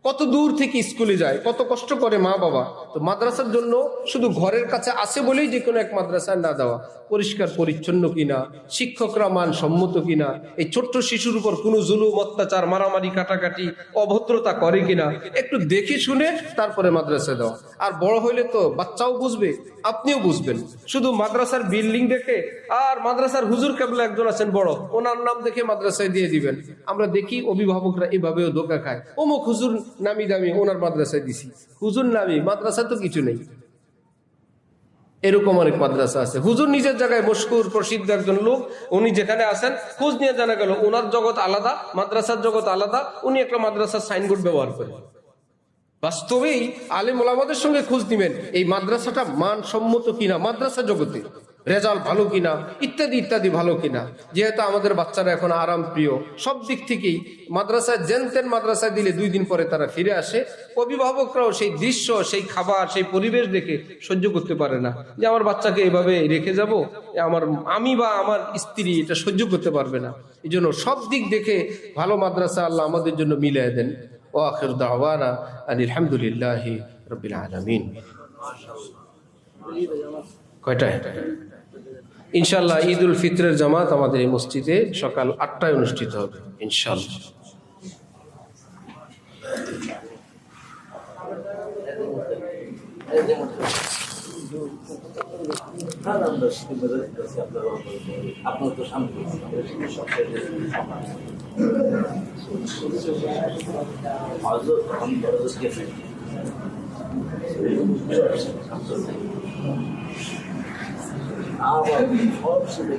কত দূর থেকে স্কুলে যায়, কত কষ্ট করে মা বাবা। তো মাদ্রাসার জন্য শুধু ঘরের কাছে আছে বলেই যে কোনো এক মাদ্রাসায় না দেওয়া, পরিষ্কার পরিচ্ছন্ন কিনা, শিক্ষকরা মান সম্মত কিনা, এই ছোট্ট শিশুর উপর কোনো জুলুম অত্যাচার মারামারি কাটাকাটি অভদ্রতা করে কিনা, একটু দেখে শুনে তারপরে মাদ্রাসায় দেওয়া। আর বড় হইলে তো বাচ্চাও বুঝবে, আপনিও বুঝবেন। শুধু মাদ্রাসার বিল্ডিং দেখে, আর মাদ্রাসার হুজুর কেবলা একজন আছেন বড়, ওনার নাম দেখে মাদ্রাসায় দিয়ে দিবেন। আমরা দেখি অভিভাবকরা এভাবেও ধোঁকা খায়। অমুক হুজুর নামি দামি, ওনার মাদ্রাসায় দিছি। হুজুর নামি, মাদ্রাসায় তো কিছু নেই। এরকম অনেক মাদ্রাসা আছে, হুজুর নিজের জায়গায় মশহুর প্রসিদ্ধ একজন লোক, উনি যেখানে আছেন খোঁজ নিয়ে জানা গেল ওনার জগৎ আলাদা, মাদ্রাসার জগৎ আলাদা। উনি একটা মাদ্রাসার সাইনবোর্ড ব্যবহার করেন। বাস্তবেই আলেম ওলামাদের সঙ্গে খোঁজ নিবেন এই মাদ্রাসাটা মানসম্মত কিনা, মাদ্রাসা জগতে রেজাল্ট ভালো কিনা, ইত্যাদি ইত্যাদি ভালো কিনা। যেহেতু আমাদের বাচ্চারা এখন আরাম প্রিয়, সব দিক থেকেই মাদ্রাসায় জেনতেন মাদ্রাসায় দিলে 2 দিন পরে তারা ফিরে আসে। অভিভাবকরাও সেই দৃশ্য, সেই খাবার, সেই পরিবেশ দেখে সহ্য করতে পারে না, যে আমার বাচ্চাকে এভাবে রেখে যাব, আমি বা আমার স্ত্রী এটা সহ্য করতে পারবে না। এই জন্য সব দিক দেখে ভালো মাদ্রাসা আল্লাহ আমাদের জন্য মিলিয়ে দেন। ওয়াখির দাওয়ানা আলহামদুলিল্লাহি রাব্বিল আলামিন। কয়টায়? ইনশাআল্লাহ ঈদ উল ফিতরের জামাত আমাদের এই মসজিদে সকাল 8টায় অনুষ্ঠিত হবে ইনশাআল্লাহ।
আপনার তো সামনে আবার সব শুনে